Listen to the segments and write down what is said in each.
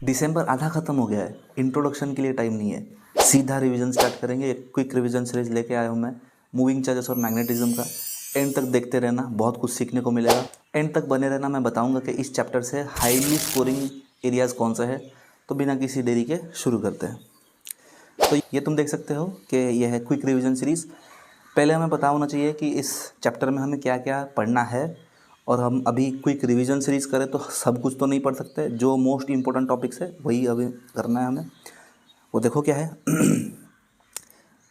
दिसंबर आधा ख़त्म हो गया है, इंट्रोडक्शन के लिए टाइम नहीं है, सीधा रिवीजन स्टार्ट करेंगे। एक क्विक रिवीजन सीरीज लेके आया हूँ मैं मूविंग चार्जेस और मैग्नेटिज्म का। एंड तक देखते रहना, बहुत कुछ सीखने को मिलेगा। एंड तक बने रहना, मैं बताऊंगा कि इस चैप्टर से हाईली स्कोरिंग एरियाज़ कौन सा है। तो बिना किसी देरी के शुरू करते हैं। तो ये तुम देख सकते हो कि यह है क्विक रिवीजन सीरीज़। पहले हमें पता होना चाहिए कि इस चैप्टर में हमें क्या क्या पढ़ना है, और हम अभी क्विक रिवीजन सीरीज़ करें तो सब कुछ तो नहीं पढ़ सकते। जो मोस्ट इंपॉर्टेंट टॉपिक्स है वही अभी करना है हमें। वो देखो क्या है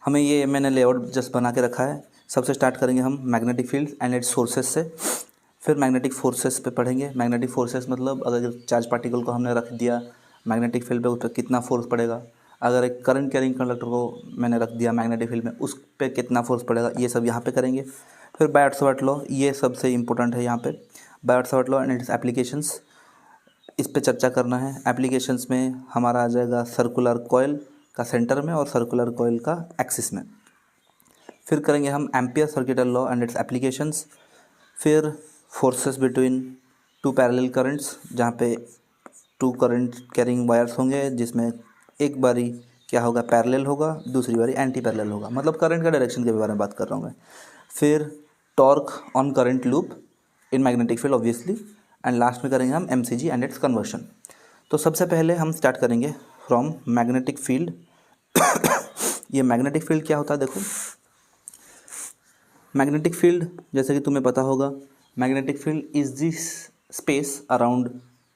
हमें ये मैंने लेआउट जस्ट बना के रखा है। सबसे स्टार्ट करेंगे हम magnetic field and it's sources से, फिर मैग्नेटिक फोर्सेस पे पढ़ेंगे। मैग्नेटिक फोर्सेस मतलब अगर चार्ज पार्टिकल को हमने रख दिया मैग्नेटिक फील्ड पे, उस पर कितना फोर्स पड़ेगा। अगर एक करंट कैरिंग कंडक्टर को मैंने रख दिया मैग्नेटिक फील्ड में, उस पर कितना फोर्स पड़ेगा, ये सब यहाँ पे करेंगे। फिर बायट-सावर्त लॉ, ये सबसे इम्पोर्टेंट है यहाँ पे। बायट-सावर्त लॉ एंड इट्स एप्लीकेशंस, इस पे चर्चा करना है। एप्लीकेशंस में हमारा आ जाएगा सर्कुलर कॉयल का सेंटर में और सर्कुलर कॉयल का एक्सिस में। फिर करेंगे हम Ampere circuital law and its applications. फिर forces between two parallel currents, जहाँ पे टू करंट कैरिंग वायर्स होंगे, जिसमें एक बारी क्या होगा पैरेलल होगा, दूसरी बारी एंटी पैरेलल होगा, मतलब करंट का डायरेक्शन के बारे में बात कर रहा हूँ मैं। फिर torque on current loop in magnetic field obviously, and last में करेंगे हम एमसीजी एंड इट्स कन्वर्शन। तो सबसे पहले हम स्टार्ट करेंगे फ्रॉम मैग्नेटिक फील्ड। ये मैग्नेटिक फील्ड क्या होता है देखो। मैग्नेटिक फील्ड जैसे कि तुम्हें पता होगा, magnetic field is this space around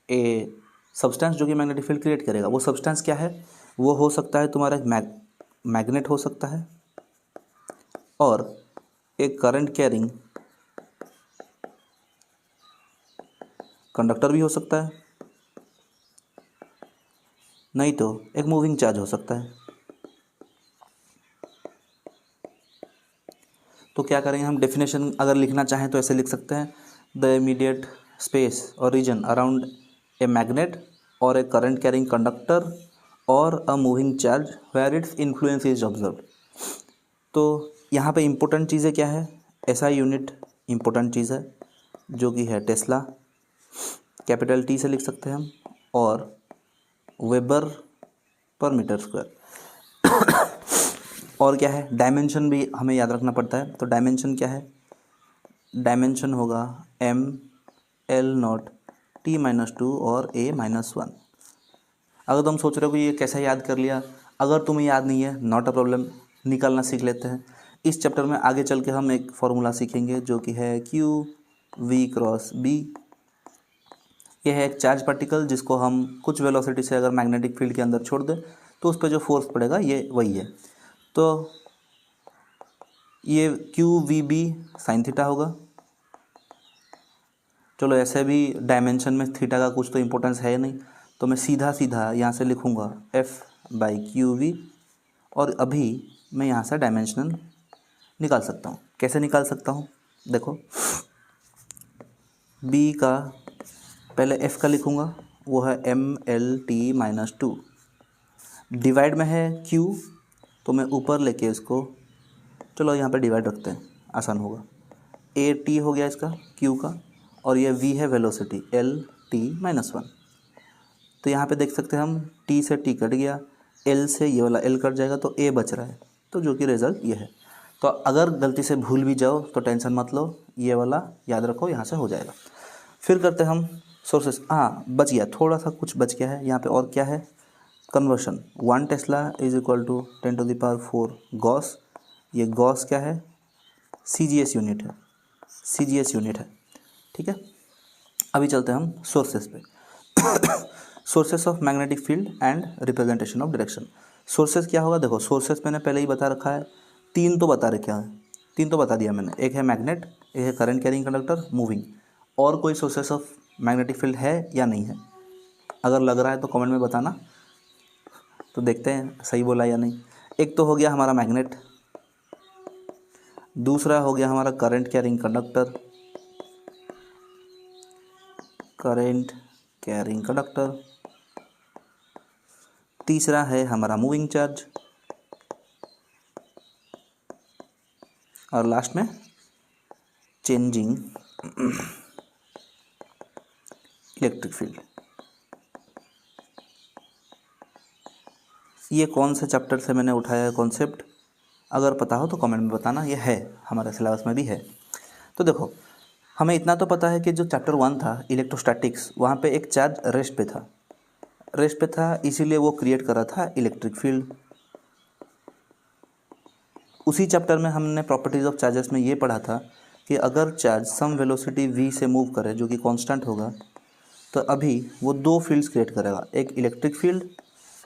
a substance जो कि मैग्नेटिक फील्ड क्रिएट करेगा। वो सब्सटेंस क्या है, वो हो सकता है तुम्हारा मैग्नेट हो सकता है, और एक करंट कैरिंग कंडक्टर भी हो सकता है, नहीं तो एक मूविंग चार्ज हो सकता है। तो क्या करेंगे हम, डेफिनेशन अगर लिखना चाहें तो ऐसे लिख सकते हैं, द इमीडिएट स्पेस और रीजन अराउंड ए मैग्नेट और ए करंट कैरिंग कंडक्टर और a moving charge where its influence is observe. तो यहाँ पे इम्पोर्टेंट चीज़ें क्या है, एसआई यूनिट इम्पोर्टेंट चीज़ है जो कि है टेस्ला, कैपिटल टी से लिख सकते हैं हम, और वेबर पर मीटर स्क्वायर। और क्या है, डायमेंशन भी हमें याद रखना पड़ता है। तो डायमेंशन क्या है, डायमेंशन होगा एम एल नॉट T-2 और A-1। अगर तुम सोच रहे हो कि ये कैसे याद कर लिया, अगर तुम्हें याद नहीं है नॉट अ प्रॉब्लम, निकालना सीख लेते हैं। इस चैप्टर में आगे चल के हम एक फॉर्मूला सीखेंगे जो कि है QV×B। यह है एक चार्ज पार्टिकल जिसको हम कुछ वेलोसिटी से अगर मैग्नेटिक फील्ड के अंदर छोड़ दें तो उस पर जो फोर्स पड़ेगा ये वही है। तो ये QVB साइन थीटा होगा। चलो ऐसे भी डायमेंशन में थीटा का कुछ तो इम्पोर्टेंस है नहीं, तो मैं सीधा सीधा यहाँ से लिखूँगा F/QV, और अभी मैं यहाँ से डायमेंशन निकाल सकता हूँ। कैसे निकाल सकता हूँ देखो, B का पहले F का लिखूँगा, वो है MLT-2, डिवाइड में है Q, तो मैं ऊपर लेके इसको, चलो यहाँ पे डिवाइड रखते हैं आसान होगा। AT हो गया इसका Q का, और ये V है वेलोसिटी LT-1। तो यहाँ पे देख सकते हैं हम T से T कट गया, L से ये वाला L कट जाएगा, तो A बच रहा है, तो जो कि रिजल्ट ये है। तो अगर गलती से भूल भी जाओ तो टेंशन मत लो, ये वाला याद रखो, यहाँ से हो जाएगा। फिर करते हैं हम सोर्सेस। हाँ बच गया, थोड़ा सा कुछ बच गया है यहाँ पे, और क्या है, conversion. 1 tesla is equal to 10⁴ gauss. ये गॉस क्या है, CGS यूनिट है, CGS यूनिट है, ठीक है। अभी चलते हैं हम सोर्सेस पे। Sources of magnetic field and representation of direction. Sources क्या होगा देखो, सोर्सेस मैंने पहले ही बता रखा है, तीन तो बता रखा है, तीन तो बता दिया मैंने। एक है मैग्नेट, एक है करंट कैरिंग कंडक्टर, मूविंग। और कोई सोर्सेस ऑफ मैग्नेटिक फील्ड है या नहीं है, अगर लग रहा है तो कमेंट में बताना, तो देखते हैं सही बोला या नहीं। एक तो हो गया हमारा मैग्नेट, दूसरा हो गया हमारा current carrying conductor, current carrying conductor, तीसरा है हमारा मूविंग चार्ज, और लास्ट में चेंजिंग इलेक्ट्रिक फील्ड। ये कौन से चैप्टर से मैंने उठाया है कॉन्सेप्ट, अगर पता हो तो कमेंट में बताना, ये है हमारे सिलेबस में भी है। तो देखो हमें इतना तो पता है कि जो चैप्टर 1 था इलेक्ट्रोस्टैटिक्स, वहाँ पे एक चार्ज रेस्ट पे था इसीलिए वो क्रिएट कर रहा था इलेक्ट्रिक फील्ड। उसी चैप्टर में हमने प्रॉपर्टीज़ ऑफ चार्जेस में ये पढ़ा था कि अगर चार्ज सम वेलोसिटी v से मूव करे जो कि कांस्टेंट होगा, तो अभी वो दो फील्ड्स क्रिएट करेगा, एक इलेक्ट्रिक फील्ड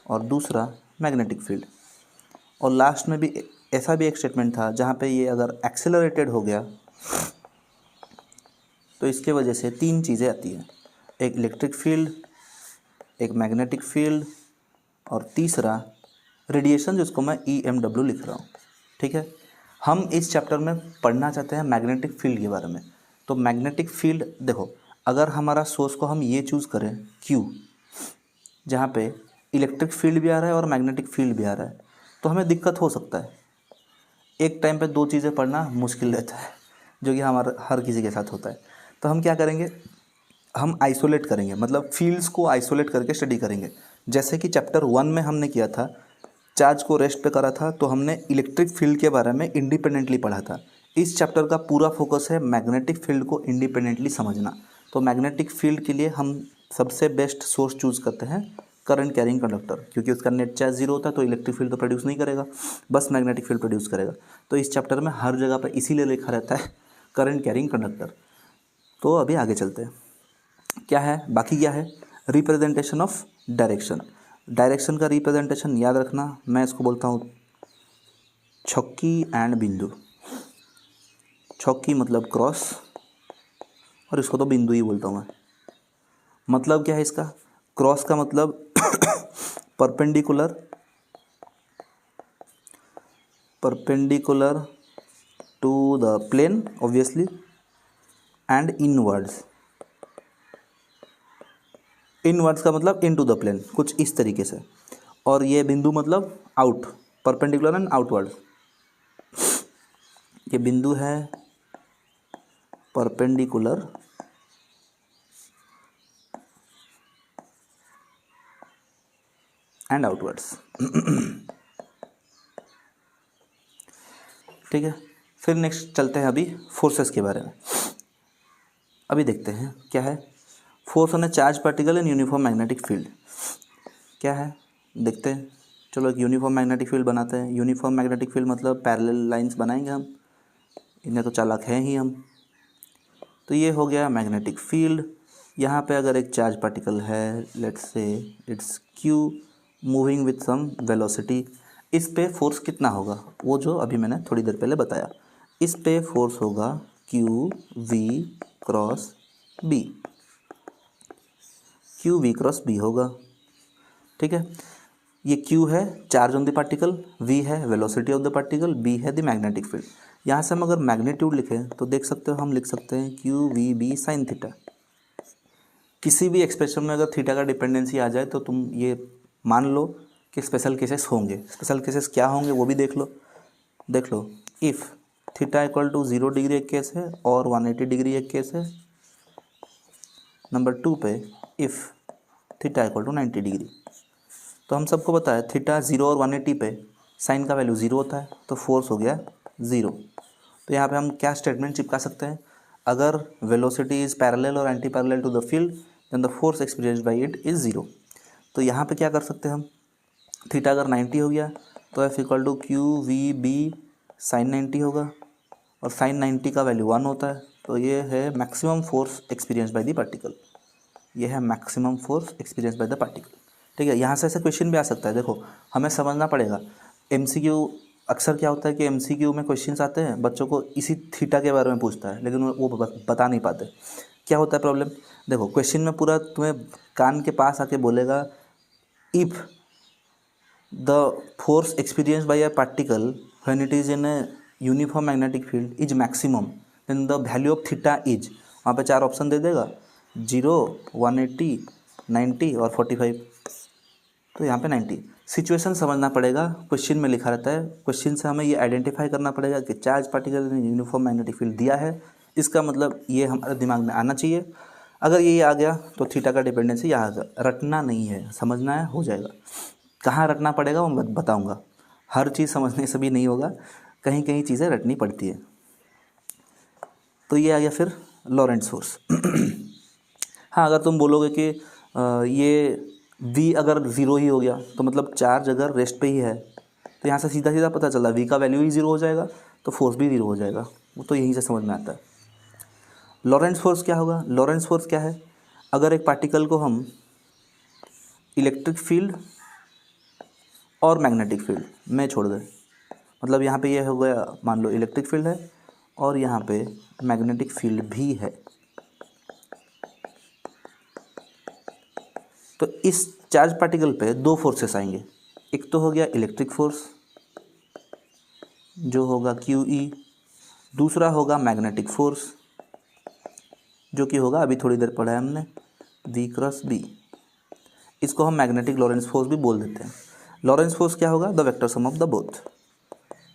और दूसरा मैग्नेटिक फील्ड। और लास्ट में भी ऐसा भी एक स्टेटमेंट था जहाँ पे ये अगर एक्सेलरेटेड हो गया तो इसके वजह से तीन चीज़ें आती हैं, एक इलेक्ट्रिक फील्ड, एक मैग्नेटिक फील्ड और तीसरा रेडिएशन जिसको मैं EMW लिख रहा हूँ। ठीक है, हम इस चैप्टर में पढ़ना चाहते हैं मैग्नेटिक फील्ड के बारे में। तो मैग्नेटिक फील्ड देखो, अगर हमारा सोर्स को हम ये चूज़ करें Q, जहाँ पे इलेक्ट्रिक फील्ड भी आ रहा है और मैग्नेटिक फील्ड भी आ रहा है, तो हमें दिक्कत हो सकता है। एक टाइम पे दो चीज़ें पढ़ना मुश्किल रहता है, जो कि हमारा हर किसी के साथ होता है। तो हम क्या करेंगे, हम आइसोलेट करेंगे, मतलब फील्ड्स को आइसोलेट करके स्टडी करेंगे। जैसे कि चैप्टर 1 में हमने किया था, चार्ज को रेस्ट पे करा था, तो हमने इलेक्ट्रिक फील्ड के बारे में इंडिपेंडेंटली पढ़ा था। इस चैप्टर का पूरा फोकस है मैग्नेटिक फील्ड को इंडिपेंडेंटली समझना। तो मैग्नेटिक फील्ड के लिए हम सबसे बेस्ट सोर्स चूज़ करते हैं करंट कैरिंग कंडक्टर, क्योंकि उसका नेट चार्ज जीरो होता है तो इलेक्ट्रिक फील्ड तो प्रोड्यूस नहीं करेगा, बस मैग्नेटिक फील्ड प्रोड्यूस करेगा। तो इस चैप्टर में हर जगह पर इसीलिए लिखा रहता है करंट कैरिंग कंडक्टर। तो अभी आगे चलते हैं, क्या है बाकी, क्या है रिप्रेजेंटेशन ऑफ डायरेक्शन। डायरेक्शन का रिप्रेजेंटेशन याद रखना, मैं इसको बोलता हूँ छक्की एंड बिंदु। छक्की मतलब क्रॉस और इसको तो बिंदु ही बोलता हूँ मैं। मतलब क्या है इसका, क्रॉस का मतलब perpendicular to the plane obviously and inwards का मतलब इन टू द प्लेन, कुछ इस तरीके से। और ये बिंदु मतलब आउट, परपेंडिकुलर एंड आउटवर्ड। ये बिंदु है परपेंडिकुलर एंड आउटवर्ड्स। ठीक है, फिर नेक्स्ट चलते हैं अभी फोर्सेस के बारे में। अभी देखते हैं क्या है force on A charge particle in uniform magnetic field. क्या है देखते हैं, चलो एक यूनिफॉर्म मैग्नेटिक फील्ड बनाते हैं। यूनिफॉर्म मैग्नेटिक फील्ड मतलब पैरेलल लाइंस बनाएंगे हम, इन्हें तो चालाक हैं ही हम। तो ये हो गया मैग्नेटिक फील्ड। यहाँ पे अगर एक चार्ज पार्टिकल है, let's say its Q moving with some velocity, इस पे फोर्स कितना होगा, वो जो अभी मैंने थोड़ी देर पहले बताया। इस पे फोर्स होगा QV cross B, QV cross B होगा। ठीक है, ये Q है charge on the particle, V है velocity of the particle, B है द मैग्नेटिक फील्ड। यहाँ से हम अगर मैग्नीट्यूड लिखें तो देख सकते हो, हम लिख सकते हैं QVB साइन थीटा। किसी भी एक्सप्रेशन में अगर थीटा का डिपेंडेंसी आ जाए तो तुम ये मान लो कि स्पेशल केसेस होंगे। स्पेशल केसेस क्या होंगे वो भी देख लो। If theta equal to 0 degree एक केस है और 180 डिग्री एक केस है। नंबर 2 पे if theta equal to 90 degree. तो हम सबको पता है थीटा 0 और 180 पे साइन का वैल्यू 0 होता है, तो फोर्स हो गया 0। तो यहाँ पे हम क्या स्टेटमेंट चिपका सकते हैं, अगर वेलोसिटी इज़ पैरेलल और anti parallel to the field then the force experienced by it is 0। तो यहाँ पे क्या कर सकते हैं हम, थीटा अगर 90 हो गया तो F equal to QVB sine 90 होगा, और साइन 90 का वैल्यू 1 होता है। तो ये है maximum force experience by the particle, ये है maximum force experience by the particle. ठीक है, यहाँ से ऐसे क्वेश्चन भी आ सकता है। देखो हमें समझना पड़ेगा, MCQ अक्सर क्या होता है कि MCQ में क्वेश्चंस आते हैं, बच्चों को इसी थीटा के बारे में पूछता है लेकिन वो बता नहीं पाते। क्या होता है प्रॉब्लम, देखो क्वेश्चन में पूरा तुम्हें कान के पास आके बोलेगा, if the force experience by a particle when it is in a uniform magnetic field is maximum then the value of theta is, वहाँ पे 4 ऑप्शन दे देगा, 0, 180, 90 और 45। तो यहाँ पे 90। सिचुएशन समझना पड़ेगा, क्वेश्चन में लिखा रहता है, क्वेश्चन से हमें ये आइडेंटिफाई करना पड़ेगा कि चार्ज पार्टिकल ने यूनिफॉर्म मैग्नेटिक फील्ड दिया है, इसका मतलब ये हमारे दिमाग में आना चाहिए। अगर ये आ गया तो थीटा का डिपेंडेंसी यहाँ रटना नहीं है, समझना है, हो जाएगा। कहाँ रटना पड़ेगा वो मैं बताऊँगा। हर चीज़ समझने से भी नहीं होगा, कहीं कहीं चीज़ें रटनी पड़ती है। तो ये आ गया फिर लॉरेंट्ज़ फोर्स। हाँ, अगर तुम बोलोगे कि ये v अगर ज़ीरो ही हो गया तो मतलब चार्ज अगर रेस्ट पे ही है, तो यहाँ से सीधा सीधा पता चला v का वैल्यू ही ज़ीरो हो जाएगा, तो फोर्स भी ज़ीरो हो जाएगा। वो तो यहीं से समझ में आता है। लॉरेंट्ज़ फोर्स क्या होगा? लॉरेंट्ज़ फोर्स क्या है? अगर एक पार्टिकल को हम इलेक्ट्रिक फील्ड और मैग्नेटिक फील्ड में छोड़ दें, मतलब यहाँ पे ये हो गया, मान लो इलेक्ट्रिक फील्ड है और यहाँ पे मैग्नेटिक फील्ड भी है, तो इस चार्ज पार्टिकल पे दो फोर्सेस आएंगे। एक तो हो गया इलेक्ट्रिक फोर्स जो होगा QE, दूसरा होगा मैग्नेटिक फोर्स जो कि होगा, अभी थोड़ी देर पढ़ा है हमने, V क्रॉस B। इसको हम मैग्नेटिक लॉरेंट्ज़ फोर्स भी बोल देते हैं। लॉरेंट्ज़ फोर्स क्या होगा? The vector sum of the both.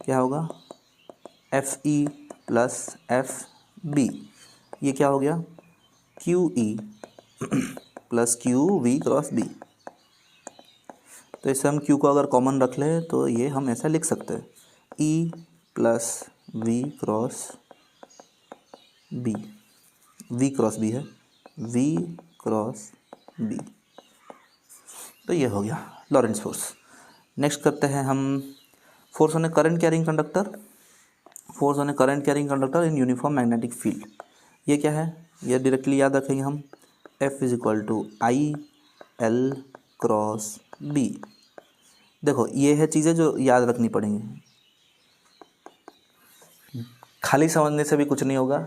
क्या होगा? FE plus FB। ये क्या हो गया? QE plus QV cross B। तो इससे हम Q को अगर कॉमन रख लें तो ये हम ऐसा लिख सकते हैं, E plus V cross B। V cross B है, V क्रॉस B। तो ये हो गया लॉरेंट्ज़ फोर्स। नेक्स्ट करते हैं हम force on a current carrying conductor. Force on a current carrying conductor in uniform magnetic field. ये क्या है? ये डायरेक्टली याद रखेंगे हम, F is equal to I L cross B। देखो ये है चीज़ें जो याद रखनी पड़ेंगी, खाली समझने से भी कुछ नहीं होगा।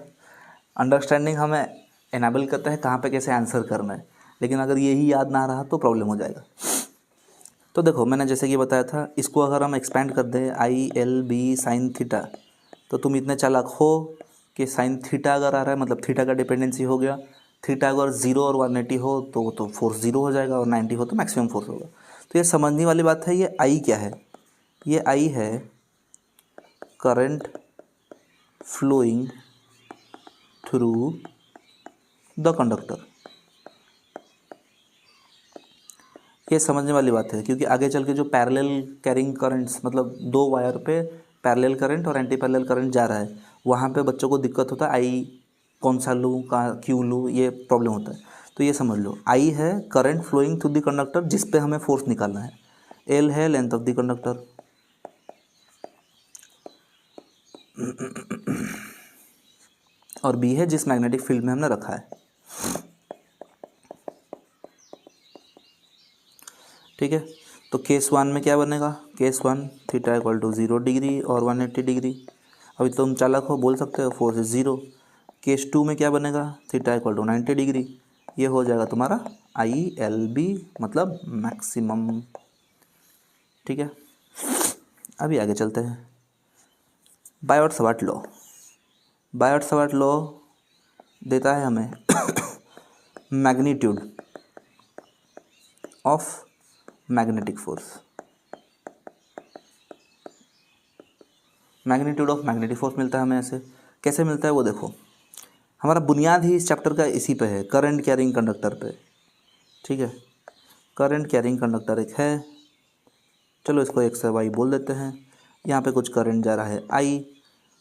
अंडरस्टैंडिंग हमें एनाबल करते हैं कहाँ पे कैसे आंसर करना है, लेकिन अगर यही याद ना रहा तो प्रॉब्लम हो जाएगा। तो देखो मैंने जैसे कि बताया था, इसको अगर हम एक्सपेंड कर दें ILB साइन थीटा, तो तुम इतने चालाक हो कि साइन थीटा अगर आ रहा है मतलब थीटा का डिपेंडेंसी हो गया, थीटा अगर 0 और 180 हो तो फोर्स 0 हो जाएगा और 90 हो तो मैक्सिमम फोर्स होगा। तो ये समझने वाली बात है। ये I क्या है? ये I है current flowing through the conductor. ये समझने वाली बात है क्योंकि आगे चल के जो पैरेलल कैरिंग करंट्स, मतलब दो वायर पे पैरेलल करंट और एंटी पैरेलल करंट जा रहा है, वहाँ पे बच्चों को दिक्कत होता है आई कौन सा लूँ, कहाँ क्यों लूँ, ये प्रॉब्लम होता है। तो ये समझ लो, आई है current flowing through the conductor जिस पे हमें फोर्स निकालना है, एल है लेंथ ऑफ द कंडक्टर, और बी है जिस मैग्नेटिक फील्ड में हमने रखा है। ठीक है, तो केस 1 में क्या बनेगा? Case 1 theta equal to 0 degree और 180 डिग्री। अभी तुम चालक हो, बोल सकते हो फोर्स इज 0। केस 2 में क्या बनेगा? Theta equal to 90 degree. ये हो जाएगा तुम्हारा ILB मतलब मैक्सिमम। ठीक है, अभी आगे चलते हैं। Biot-Savart law. बायोट-सावर्ट लॉ देता है हमें magnitude of magnetic force. Magnitude of magnetic force मिलता है हमें ऐसे। कैसे मिलता है वो देखो, हमारा बुनियाद ही इस चैप्टर का इसी पे है, करंट कैरिंग कंडक्टर पे। ठीक है, करंट कैरिंग कंडक्टर एक है, चलो इसको एक से वाई बोल देते हैं। यहाँ पे कुछ करंट जा रहा है I,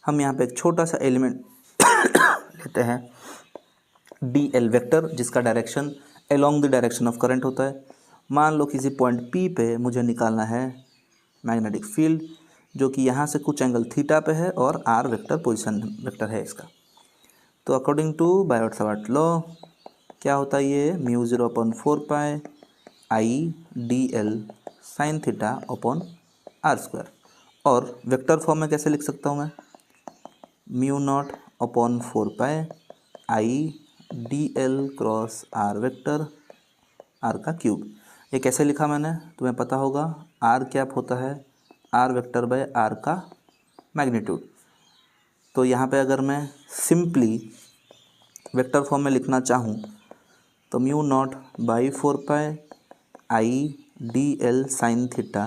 हम यहाँ पे एक छोटा सा एलिमेंट लेते हैं DL वेक्टर जिसका direction along the direction of current होता है। मान लो किसी पॉइंट P पे मुझे निकालना है मैग्नेटिक फील्ड जो कि यहाँ से कुछ एंगल थीटा पे है और R वेक्टर पोजीशन वेक्टर है इसका। तो अकॉर्डिंग टू बायोट-सावर्ट लॉ क्या होता है? ये म्यू 0/4 पाई IDL sign theta upon R²। और वेक्टर फॉर्म में कैसे लिख सकता हूँ मैं? म्यू नॉट अपॉन 4 पाई IDL cross R vector, R का क्यूब। ये कैसे लिखा मैंने तुम्हें पता होगा, R कैप होता है R वेक्टर बाय R का मैग्नीट्यूड। तो यहाँ पे अगर मैं सिंपली वेक्टर फॉर्म में लिखना चाहूँ तो mu naught by 4 pi IDL sign theta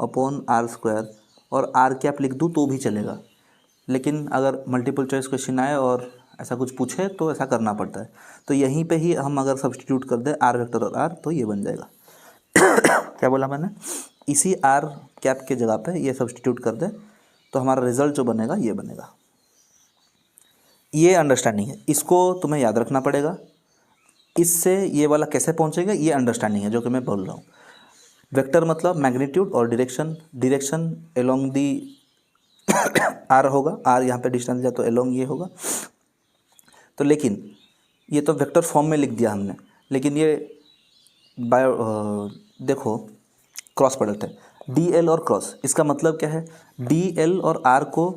upon R², और R कैप लिख दूँ तो भी चलेगा, लेकिन अगर मल्टीपल चॉइस क्वेश्चन आए और ऐसा कुछ पूछे तो ऐसा करना पड़ता है। तो यहीं पे ही हम अगर सब्स्टिट्यूट कर दें R वेक्टर और R तो ये बन जाएगा क्या बोला मैंने? इसी आर कैप के जगह पे ये सब्सटीट्यूट कर दे तो हमारा रिजल्ट जो बनेगा ये बनेगा। ये अंडरस्टैंडिंग है, इसको तुम्हें याद रखना पड़ेगा। इससे ये वाला कैसे पहुंचेगा ये अंडरस्टैंडिंग है जो कि मैं बोल रहा हूँ। वेक्टर मतलब मैग्नीट्यूड और direction, direction along the R होगा, आर यहाँ पे डिस्टेंस दिया तो अलोंग ये होगा। तो लेकिन ये तो वेक्टर फॉर्म में लिख दिया हमने, लेकिन ये देखो क्रॉस प्रोडक्ट है डी एल और क्रॉस, इसका मतलब क्या है, डी एल और आर को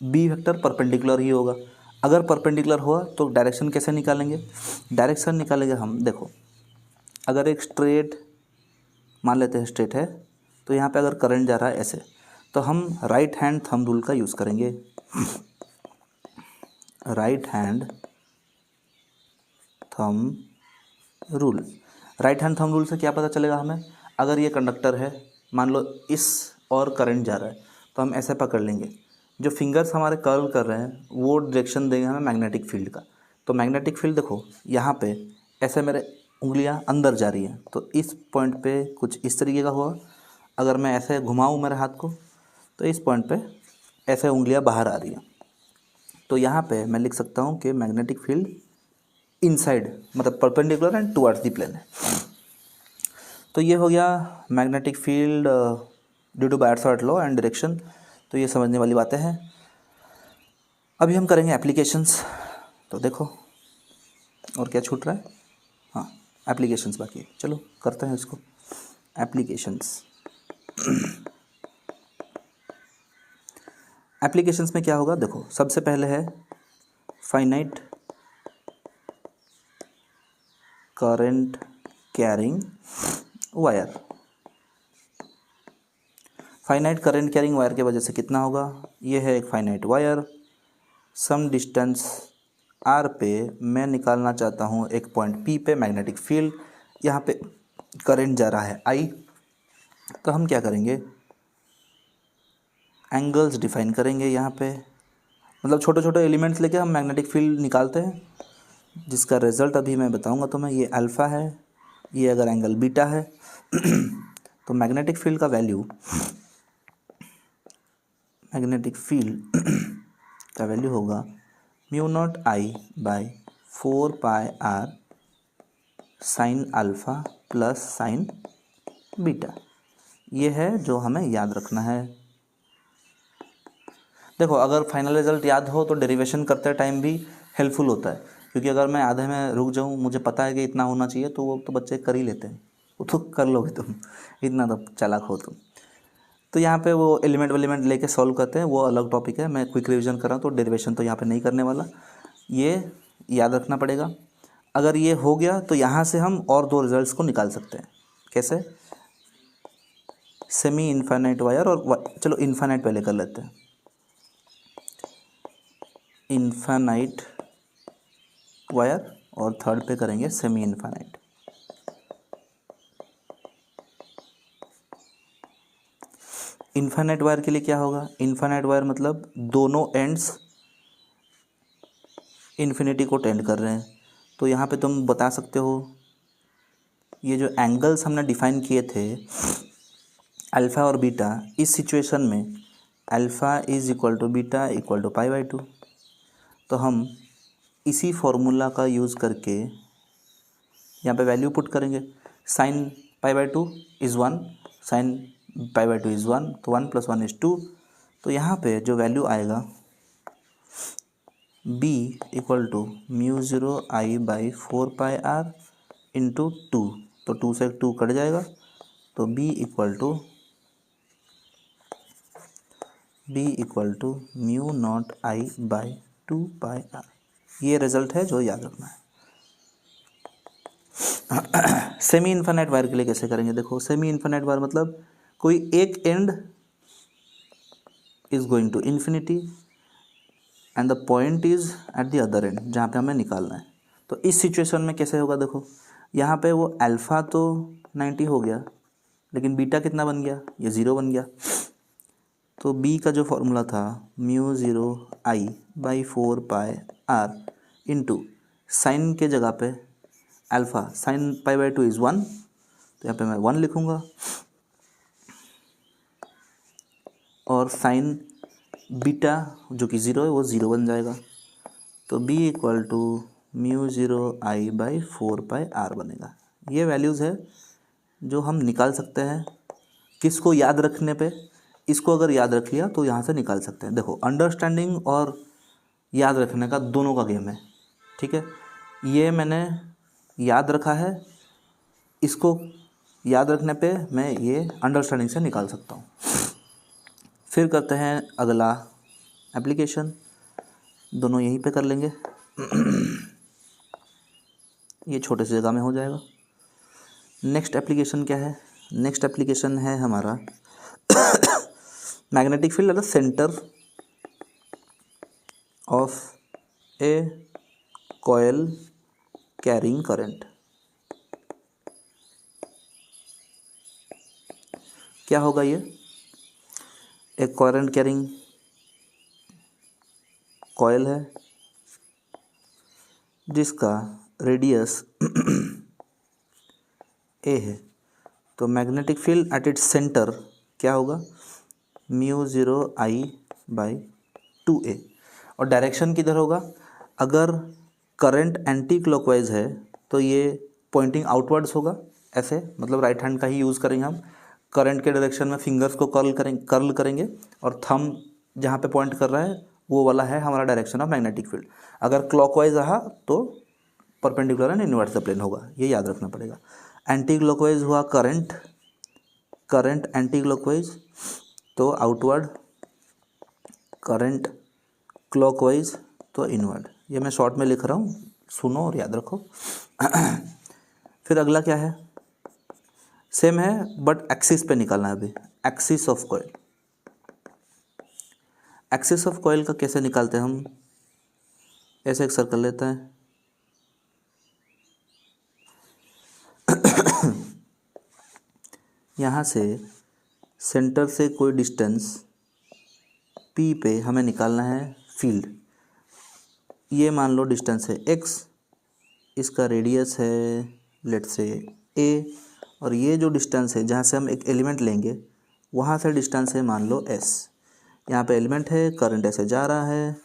बी वेक्टर परपेंडिकुलर ही होगा। अगर परपेंडिकुलर हुआ तो डायरेक्शन कैसे निकालेंगे, डायरेक्शन निकालेंगे हम, देखो अगर एक स्ट्रेट मान लेते हैं स्ट्रेट है, तो यहाँ पे अगर करंट जा रहा है ऐसे, तो हम राइट हैंड थंब रूल का यूज़ करेंगे। Right hand thumb rule, right hand thumb rule से क्या पता चलेगा हमें, अगर ये कंडक्टर है मान लो इस और करंट जा रहा है तो हम ऐसे पकड़ लेंगे, जो फिंगर्स हमारे कर्व कर रहे हैं वो डायरेक्शन देंगे हमें मैग्नेटिक फील्ड का। तो मैग्नेटिक फील्ड देखो यहाँ पे ऐसे मेरे उंगलियां अंदर जा रही हैं, तो इस पॉइंट पे कुछ इस तरीके का हुआ। अगर मैं ऐसे घुमाऊँ मेरे हाथ को तो इस पॉइंट पे ऐसे उंगलियां बाहर आ रही हैं। तो यहाँ पे मैं लिख सकता हूँ कि मैग्नेटिक फील्ड इनसाइड मतलब perpendicular and towards the plane है। तो ये हो गया magnetic field due to Biot Savart law and direction. तो ये समझने वाली बातें हैं। अभी हम करेंगे एप्लीकेशंस। तो देखो और क्या छूट रहा है, हाँ एप्लीकेशंस बाकी है, चलो करते हैं इसको। एप्लीकेशंस एप्लीकेशंस में क्या होगा, देखो सबसे पहले है finite current carrying wire. Finite current carrying wire के वजह से कितना होगा, ये है एक finite wire, some distance R पे मैं निकालना चाहता हूँ एक पॉइंट पी पे मैग्नेटिक फील्ड, यहाँ पे करंट जा रहा है आई। तो हम क्या करेंगे, एंगल्स डिफाइन करेंगे यहाँ पे, मतलब छोटे छोटे एलिमेंट्स लेके हम मैग्नेटिक फील्ड निकालते हैं, जिसका रिजल्ट अभी मैं बताऊंगा तुम्हें। ये अल्फ़ा है, ये अगर एंगल बीटा है तो मैग्नेटिक फील्ड का वैल्यू, मैग्नेटिक फील्ड का वैल्यू होगा mu naught I by 4 pi R sine alpha plus sine beta. ये है जो हमें याद रखना है। देखो अगर फाइनल रिजल्ट याद हो तो डेरिवेशन करते टाइम भी हेल्पफुल होता है, क्योंकि अगर मैं आधे में रुक जाऊँ, मुझे पता है कि इतना होना चाहिए, तो वो तो बच्चे कर ही लेते हैं, वो तो कर लोगे तुम, इतना तो चालाक हो तुम। तो यहाँ पे वो एलिमेंट वेलिमेंट लेके सॉल्व करते हैं, वो अलग टॉपिक है। मैं क्विक रिवीजन कर रहा हूँ तो डेरिवेशन तो यहाँ पे नहीं करने वाला, ये याद रखना पड़ेगा। अगर ये हो गया तो यहाँ से हम और दो रिजल्ट्स को निकाल सकते हैं। कैसे, सेमी इनफाइनाइट वायर और चलो इनफाइनाइट पहले कर लेते हैं। इनफाइनाइट वायर और थर्ड पे करेंगे सेमी इनफाइनाइट। इनफाइनाइट वायर के लिए क्या होगा, इनफाइनाइट वायर मतलब दोनों एंड्स इन्फिनिटी को टेंड कर रहे हैं। तो यहाँ पे तुम बता सकते हो, ये जो एंगल्स हमने डिफाइन किए थे अल्फ़ा और बीटा, इस सिचुएशन में alpha is equal to beta equal to pi by 2। तो हम इसी फॉर्मूला का यूज़ करके यहाँ पे वैल्यू पुट करेंगे। Sign pi by 2 is 1, sign pi by 2 is 1, तो 1 + 1 = 2। तो यहाँ पे जो वैल्यू आएगा b equal to mu 0 I by 4 pi R into 2, तो 2 से 2 कट जाएगा, तो b equal to mu naught I by 2 pi R. ये रिजल्ट है जो याद रखना है। सेमी इनफाइनाइट वायर के लिए कैसे करेंगे, देखो सेमी इनफाइनाइट वायर मतलब कोई एक end is going to infinity and the point is at the other end, जहाँ पे हमें निकालना है। तो इस सिचुएशन में कैसे होगा, देखो यहाँ पे वो अल्फ़ा तो 90 हो गया, लेकिन बीटा कितना बन गया, ये 0 बन गया। तो b का जो फॉर्मूला था mu 0 I by 4 pi R into sine के जगह पे alpha, sine pi by 2 is 1, तो यहाँ पे मैं 1 लिखूँगा, और साइन बीटा जो कि 0 है वो 0 बन जाएगा। तो b equal to mu 0 I by 4πr बनेगा। ये वैल्यूज़ है जो हम निकाल सकते हैं। किसको याद रखने पे, इसको अगर याद रख लिया तो यहाँ से निकाल सकते हैं। देखो अंडरस्टैंडिंग और याद रखने का दोनों का गेम है, ठीक है। ये मैंने याद रखा है, इसको याद रखने पे मैं ये अंडरस्टैंडिंग से निकाल सकता हूँ। फिर करते हैं अगला एप्लीकेशन, दोनों यहीं पे कर लेंगे। ये छोटे से जगह में हो जाएगा। नेक्स्ट एप्लीकेशन क्या है? नेक्स्ट एप्लीकेशन है हमारा magnetic field at the centre of A coil carrying current. क्या होगा ये? एक करंट कैरिंग कॉइल है जिसका रेडियस ए है। तो magnetic field at its centre क्या होगा? Mu 0 I by 2a। और डायरेक्शन किधर होगा? अगर करंट एंटी क्लॉकवाइज है तो ये पॉइंटिंग आउटवर्ड्स होगा, ऐसे, मतलब राइट हैंड का ही यूज़ करेंगे हम। करंट के डायरेक्शन में फिंगर्स को कर्ल करेंगे और थंब जहाँ पे पॉइंट कर रहा है वो वाला है हमारा डायरेक्शन ऑफ मैग्नेटिक फील्ड। अगर क्लॉकवाइज रहा तो perpendicular and inverse the plane होगा, ये याद रखना पड़ेगा। एंटी क्लॉकवाइज हुआ करंट एंटी क्लॉकवाइज तो आउटवर्ड, करंट क्लॉकवाइज तो इनवर्ड। ये मैं शॉर्ट में लिख रहा हूँ, सुनो और याद रखो। फिर अगला क्या है? सेम है बट एक्सिस पे निकालना है अभी। Axis of coil, axis of coil का कैसे निकालते हैं हम? ऐसे एक सर्कल लेते हैं, यहाँ से सेंटर से कोई डिस्टेंस p पे हमें निकालना है फील्ड। ये मान लो डिस्टेंस है x, इसका रेडियस है लेट्स से a, और ये जो डिस्टेंस है जहाँ से हम एक एलिमेंट लेंगे वहाँ से डिस्टेंस है मान लो s। यहाँ पे एलिमेंट है, करंट ऐसे जा रहा है,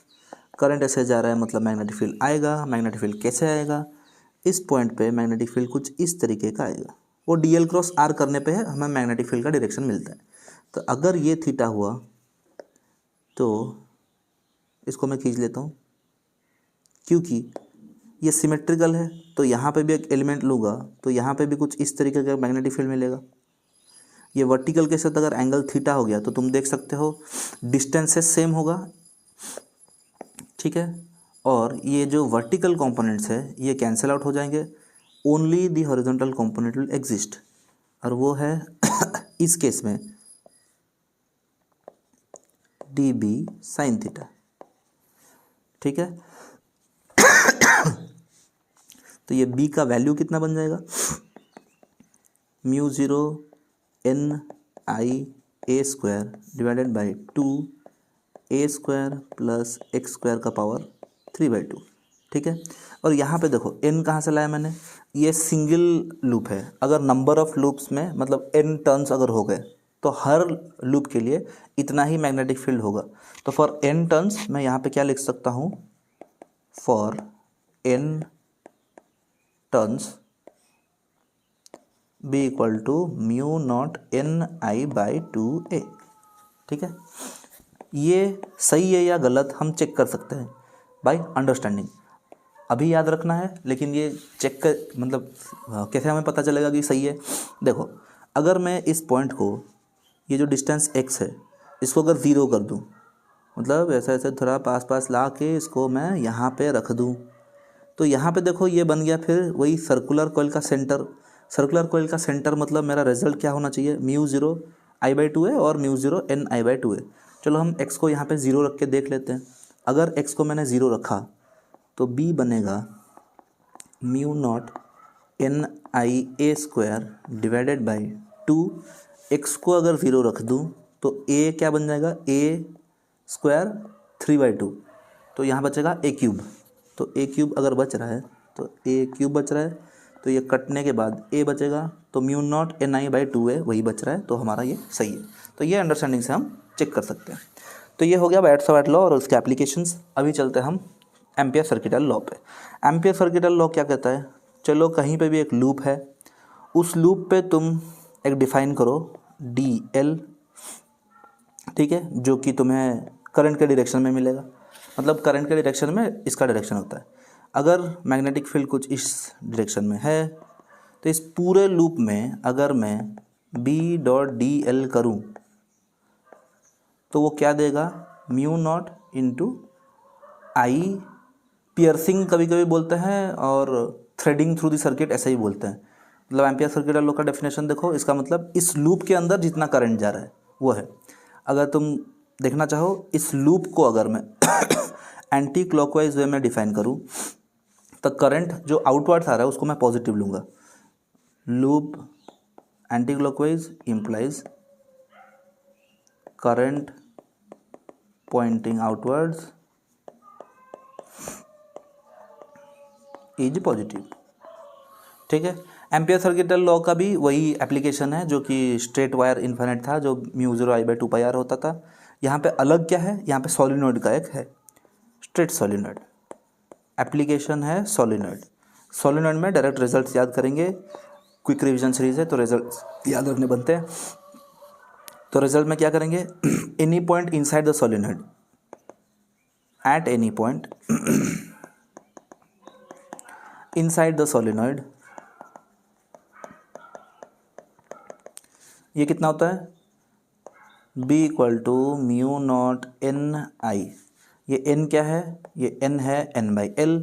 करंट ऐसे जा रहा है मतलब मैग्नेटिक फील्ड आएगा। मैग्नेटिक फील्ड कैसे आएगा? इस पॉइंट पे मैग्नेटिक फील्ड कुछ इस तरीके का आएगा। वो dl क्रॉस r करने पे है हमें मैग्नेटिक फील्ड का डायरेक्शन मिलता है। तो अगर ये थीटा हुआ तो इसको मैं खींच लेता हूँ, क्योंकि ये सिमेट्रिकल है तो यहाँ पे भी एक एलिमेंट लूँगा तो यहाँ पे भी कुछ इस तरीके का मैग्नेटिक फील्ड मिलेगा। ये वर्टिकल के साथ अगर एंगल थीटा हो गया तो तुम देख सकते हो डिस्टेंसेस सेम होगा, ठीक है। और ये जो वर्टिकल कंपोनेंट्स है ये कैंसिल आउट हो जाएंगे, only the horizontal component will exist, और वो है इस केस में dB साइन थीटा, ठीक है। तो ये b का वैल्यू कितना बन जाएगा? Mu 0 n i a square divided by 2a square plus x square का पावर 3/2, ठीक है। और यहाँ पे देखो n कहाँ से लाया मैंने? ये सिंगल लूप है। अगर नंबर ऑफ लूप्स में मतलब n टर्न्स अगर हो गए तो हर लूप के लिए इतना ही मैग्नेटिक फील्ड होगा। तो फॉर n टर्न्स मैं यहाँ पे क्या लिख सकता हूँ? For n turns b equal to mu naught n i by 2a, ठीक है। ये सही है या गलत हम चेक कर सकते हैं बाय अंडरस्टैंडिंग। अभी याद रखना है लेकिन ये चेक कर मतलब कैसे हमें पता चलेगा कि सही है? देखो अगर मैं इस पॉइंट को, ये जो डिस्टेंस x है इसको अगर 0 कर दूं, मतलब ऐसे ऐसे थोड़ा पास पास ला के इसको मैं यहाँ पे रख दूं, तो यहाँ पे देखो ये बन गया फिर वही सर्कुलर कॉइल का सेंटर। सर्कुलर कॉइल का सेंटर मतलब मेरा रिजल्ट क्या होना चाहिए? म्यू 0 आई बाई 2a और mu 0 n i by 2a। चलो हम x को यहाँ पे 0 रख के देख लेते हैं। अगर x को मैंने 0 रखा तो b बनेगा mu naught n i a square divided by 2। x को अगर 0 रख दूँ तो a क्या बन जाएगा? a स्क्वायर 3/2, तो यहाँ बचेगा a क्यूब। तो a क्यूब अगर बच रहा है तो a क्यूब बच रहा है, तो ये कटने के बाद ए बचेगा, तो mu naught N I by 2 है वही बच रहा है, तो हमारा ये सही है। तो ये अंडरस्टैंडिंग से हम चेक कर सकते हैं। तो ये हो गया बैट्स ऑफ लॉ और उसके एप्लीकेशंस। अभी चलते हैं हम एम्पियर सर्किटल लॉ पे। एम्पियर सर्किटल लॉ क्या कहता है, चलो कहीं पे भी एक लूप है, उस लूप पे तुम एक डिफाइन करो डी एल, ठीक है, जो कि तुम्हें करंट के डायरेक्शन में मिलेगा। मतलब करंट के डायरेक्शन में इसका डायरेक्शन होता है। अगर मैग्नेटिक फील्ड कुछ इस डायरेक्शन में है तो इस पूरे लूप में अगर मैं बी डॉट डी एल करूँ तो वो क्या देगा, म्यू नॉट इंटू आई, पियर्सिंग कभी कभी बोलते हैं और थ्रेडिंग थ्रू द सर्किट ऐसे ही बोलते हैं। मतलब एम्पियर सर्किटल लॉ का डेफिनेशन देखो, इसका मतलब इस लूप के अंदर जितना करंट जा रहा है वो है। अगर तुम देखना चाहो इस लूप को अगर मैं एंटी क्लॉकवाइज वे में डिफाइन करूँ तो करंट जो आउटवर्ड्स आ रहा है उसको मैं पॉजिटिव लूँगा। Loop anti clockwise implies current pointing outwards is positive, ठीक है। एम्पियर सर्किटल लॉ का भी वही एप्लीकेशन है जो कि स्ट्रेट वायर इन्फिनिट था, जो mu 0 I by 2 pi R होता था। यहाँ पे अलग क्या है, यहाँ पे सोलिनॉइड का एक है स्ट्रेट सोलिनॉइड, एप्लीकेशन है सोलिनॉइड। सोलिनॉइड में डायरेक्ट रिजल्ट्स याद करेंगे, क्विक रिवीजन सीरीज है तो रिजल्ट्स याद रखने बनते हैं। तो रिजल्ट में क्या करेंगे, any point inside the solenoid, at any point inside the solenoid, ये कितना होता है, B equal to mu naught N I. ये n क्या है, ये n है n by L,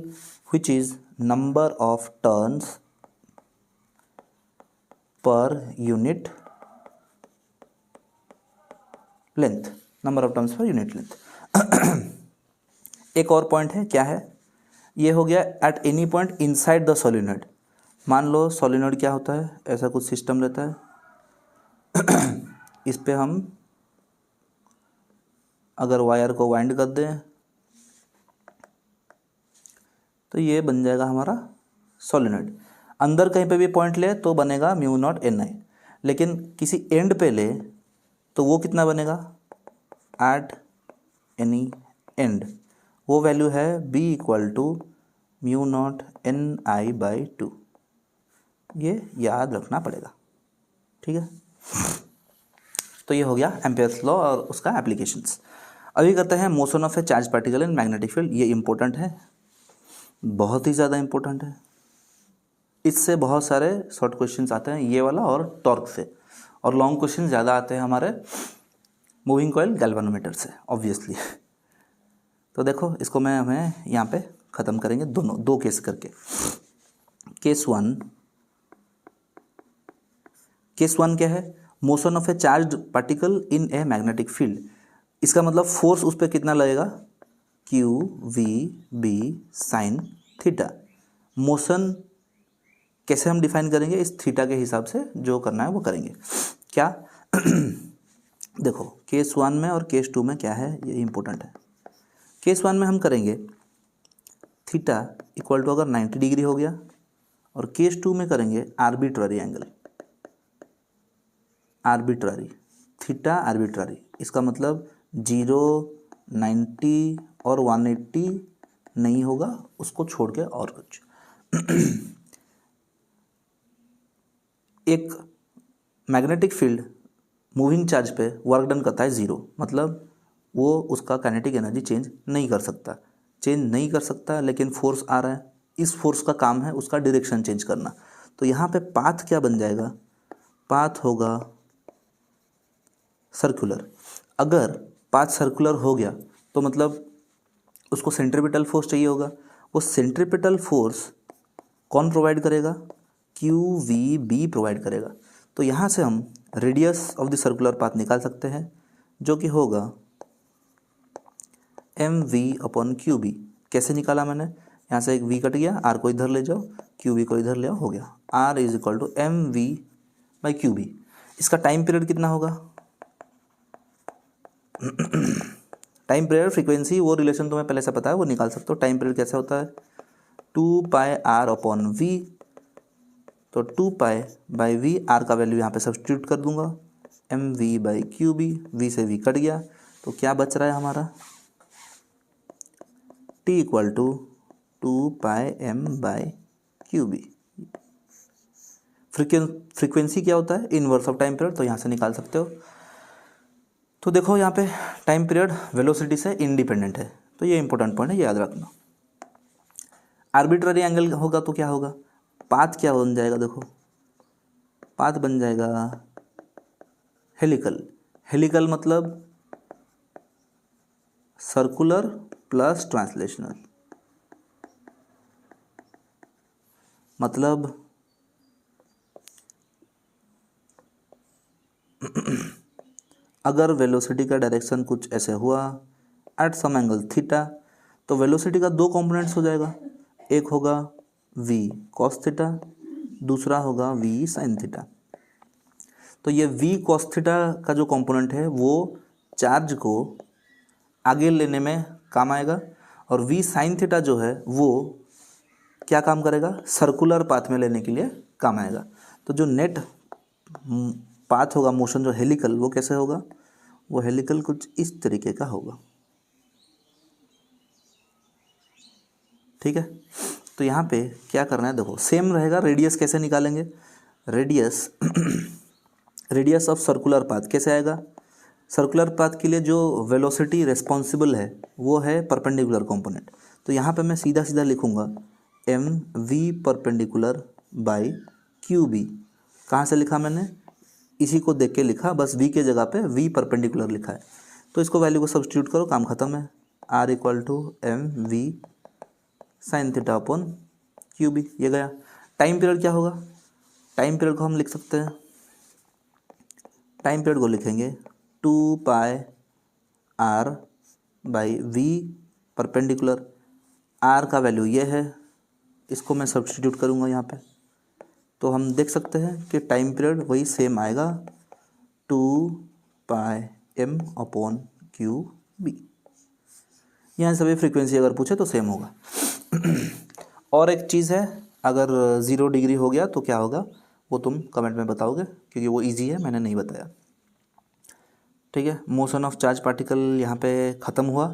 which is number of turns per unit length, number of turns per unit length. एक और पॉइंट है, क्या है, ये हो गया at any point inside the solenoid. मान लो सोलिनॉइड क्या होता है, ऐसा कुछ सिस्टम रहता है, इस पे हम अगर वायर को वाइंड कर दें तो ये बन जाएगा हमारा सोलिनॉइड। अंदर कहीं पे भी पॉइंट ले तो बनेगा म्यू नॉट एन आई, लेकिन किसी एंड पे ले तो वो कितना बनेगा, एट एनी एंड, वो वैल्यू है B equal to mu naught N I by 2। ये याद रखना पड़ेगा, ठीक है। तो ये हो गया एम्पियर्स लॉ और उसका एप्लीकेशंस। अभी करते हैं motion of a charge particle in magnetic field. ये इंपॉर्टेंट है, बहुत ही ज़्यादा इंपॉर्टेंट है। इससे बहुत सारे शॉर्ट क्वेश्चंस आते हैं, ये वाला और टॉर्क से, और लॉन्ग क्वेश्चन ज़्यादा आते हैं हमारे मूविंग कॉइल गैल्वेनोमीटर से ऑब्वियसली। तो देखो इसको मैं हमें यहाँ पे ख़त्म करेंगे दोनों, दो केस करके। केस वन क्या है, motion of a charge particle in a magnetic field. इसका मतलब फोर्स उस पर कितना लगेगा, Q V B sine theta. Motion कैसे हम डिफाइन करेंगे, इस थीटा के हिसाब से जो करना है वो करेंगे। क्या देखो केस 1 में और केस 2 में क्या है, ये इंपॉर्टेंट है। केस 1 में हम करेंगे थीटा इक्वल टू अगर 90 डिग्री हो गया, और केस 2 में करेंगे arbitrary angle, arbitrary theta arbitrary. इसका मतलब 0, 90 और 180 नहीं होगा, उसको छोड़ के और कुछ। एक मैग्नेटिक फील्ड मूविंग चार्ज पे वर्क डन करता है 0, मतलब वो उसका काइनेटिक एनर्जी चेंज नहीं कर सकता, लेकिन फोर्स आ रहा है, इस फोर्स का काम है उसका डायरेक्शन चेंज करना। तो यहाँ पे पाथ क्या बन जाएगा, पाथ होगा सर्कुलर। अगर पाथ सर्कुलर हो गया तो मतलब उसको सेंट्रीपिटल फोर्स चाहिए होगा, वो सेंट्रीपिटल फोर्स कौन प्रोवाइड करेगा, क्यू वी बी प्रोवाइड करेगा। तो यहाँ से हम radius of the circular path निकाल सकते हैं, जो कि होगा M V upon Q B. कैसे निकाला मैंने, यहाँ से एक वी कट गया, आर को इधर ले जाओ, क्यू बी को इधर ले आओ, हो गया R is equal to M V by Q B. इसका टाइम पीरियड कितना होगा, टाइम पीरियड फ्रीक्वेंसी वो रिलेशन तुम्हें पहले से पता है, वो निकाल सकते हो। टाइम पीरियड कैसे होता है, 2 पाई आर अपॉन वी तो 2 पाई बाई वी, आर का वैल्यू यहाँ पे सब्स्टिट्यूट कर दूंगा, M V by Q B, V से वी कट गया, तो क्या बच रहा है हमारा, T equal to 2 pi M by Q B. Frequency क्या होता है, इनवर्स ऑफ टाइम पीरियड, तो यहाँ से निकाल सकते हो। तो देखो यहाँ पे टाइम पीरियड वेलोसिटी से इंडिपेंडेंट है, तो ये इंपॉर्टेंट पॉइंट है, ये याद रखना। आर्बिट्ररी एंगल होगा तो क्या होगा, पाथ क्या बन जाएगा, देखो पाथ बन जाएगा हेलिकल। हेलिकल मतलब सर्कुलर प्लस ट्रांसलेशनल, मतलब अगर वेलोसिटी का डायरेक्शन कुछ ऐसे हुआ एट सम एंगल थीटा, तो वेलोसिटी का दो कंपोनेंट्स हो जाएगा, एक होगा v cos थीटा, दूसरा होगा v sin थीटा। तो ये v cos थीटा का जो कंपोनेंट है वो चार्ज को आगे लेने में काम आएगा, और v sin थीटा जो है वो क्या काम करेगा, सर्कुलर पाथ में लेने के लिए काम आएगा। तो जो नेट पाथ होगा मोशन जो हेलिकल, वो कैसे होगा, वो हेलिकल कुछ इस तरीके का होगा, ठीक है। तो यहाँ पे क्या करना है, देखो सेम रहेगा, रेडियस कैसे निकालेंगे, radius radius of circular path कैसे आएगा, सर्कुलर पाथ के लिए जो वेलोसिटी रिस्पॉन्सिबल है वो है परपेंडिकुलर कंपोनेंट। तो यहाँ पे मैं सीधा सीधा लिखूँगा M V perpendicular by Q B. कहाँ से लिखा मैंने, इसी को देख के लिखा, बस v के जगह पे v परपेंडिकुलर लिखा है, तो इसको वैल्यू को सब्स्टिट्यूट करो, काम खत्म है। r equal to M V sine theta upon Q B, ये गया। टाइम पीरियड क्या होगा, टाइम पीरियड को हम लिख सकते हैं, टाइम पीरियड को लिखेंगे 2 पाई r by v perpendicular, r का वैल्यू ये है, इसको मैं सब्स्टिट्यूट करूँगा यहाँ पे, तो हम देख सकते हैं कि टाइम पीरियड वही सेम आएगा 2 pi M upon Q B. यहाँ सभी फ्रीक्वेंसी अगर पूछे तो सेम होगा। और एक चीज़ है, अगर 0 डिग्री हो गया तो क्या होगा, वो तुम कमेंट में बताओगे, क्योंकि वो इजी है, मैंने नहीं बताया, ठीक है। मोशन ऑफ चार्ज पार्टिकल यहाँ पे ख़त्म हुआ,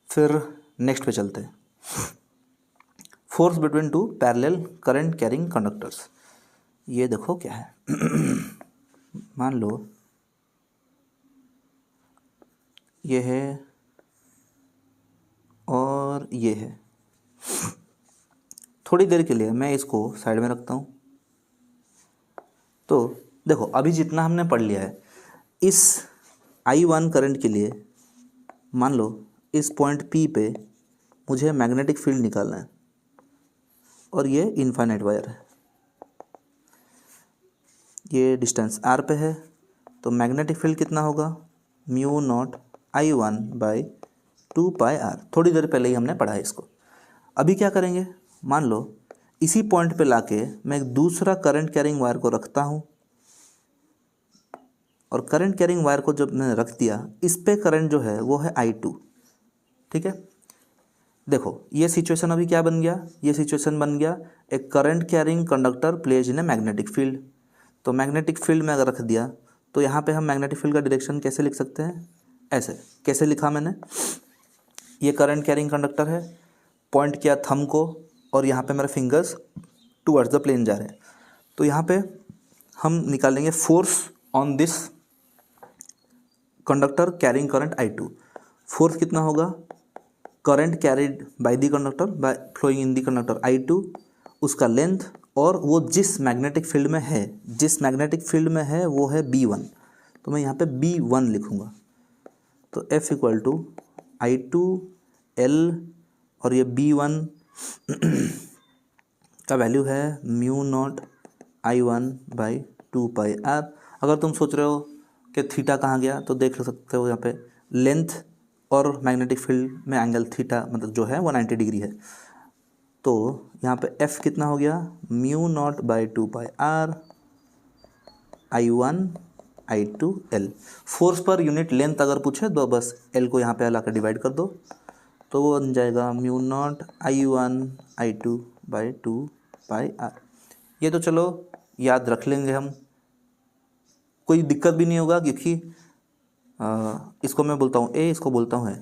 फिर नेक्स्ट पे चलते हैं। Force between two parallel current carrying conductors, ये देखो क्या है। मान लो ये है और ये है, थोड़ी देर के लिए मैं इसको साइड में रखता हूँ। तो देखो अभी जितना हमने पढ़ लिया है, इस I1 करंट के लिए मान लो इस पॉइंट P पे मुझे मैग्नेटिक फील्ड निकालना है, और ये इनफाइनाइट वायर है, ये डिस्टेंस r पे है, तो मैग्नेटिक फील्ड कितना होगा, mu not I1 by 2 pi r। थोड़ी देर पहले ही हमने पढ़ा है इसको। अभी क्या करेंगे, मान लो इसी पॉइंट पे लाके मैं एक दूसरा करंट कैरिंग वायर को रखता हूँ, और करंट कैरिंग वायर को जब मैंने रख दिया, इस पे करंट जो है वो है I2, ठीक है। देखो ये सिचुएशन अभी क्या बन गया, ये सिचुएशन बन गया एक current carrying conductor placed in a magnetic field. तो मैग्नेटिक फील्ड में अगर रख दिया, तो यहाँ पे हम मैग्नेटिक फील्ड का डायरेक्शन कैसे लिख सकते हैं, ऐसे कैसे लिखा मैंने, ये करंट कैरिंग कंडक्टर है, पॉइंट किया थंब को, और यहाँ पे मेरे फिंगर्स टुवर्ड्स द प्लेन जा रहे हैं। तो यहाँ पे हम निकालेंगे force on this conductor carrying current I2। Force कितना होगा, current carried by the conductor by flowing in the conductor I2, उसका लेंथ, और वो जिस मैग्नेटिक फील्ड में है, जिस मैग्नेटिक फील्ड में है वो है B1, तो मैं यहाँ पे B1 लिखूँगा। तो F equal to I2 L, और ये B1 का वैल्यू है mu naught I1 by 2 pi r। अगर तुम सोच रहे हो कि थीटा कहाँ गया, तो देख सकते हो यहाँ पे लेंथ और मैग्नेटिक फील्ड में एंगल थीटा मतलब जो है 190 डिग्री है। तो यहाँ पे F कितना हो गया, mu naught by 2 pi r I1 I2 L। Force पर यूनिट लेंथ अगर पूछे तो बस L को यहाँ पे ला कर डिवाइड कर दो, तो वो बन जाएगा mu naught I1 I2 by 2 pi r। ये तो चलो याद रख लेंगे हम, कोई दिक्कत भी नहीं होगा, क्योंकि इसको मैं बोलता हूँ ए, इसको बोलता हूँ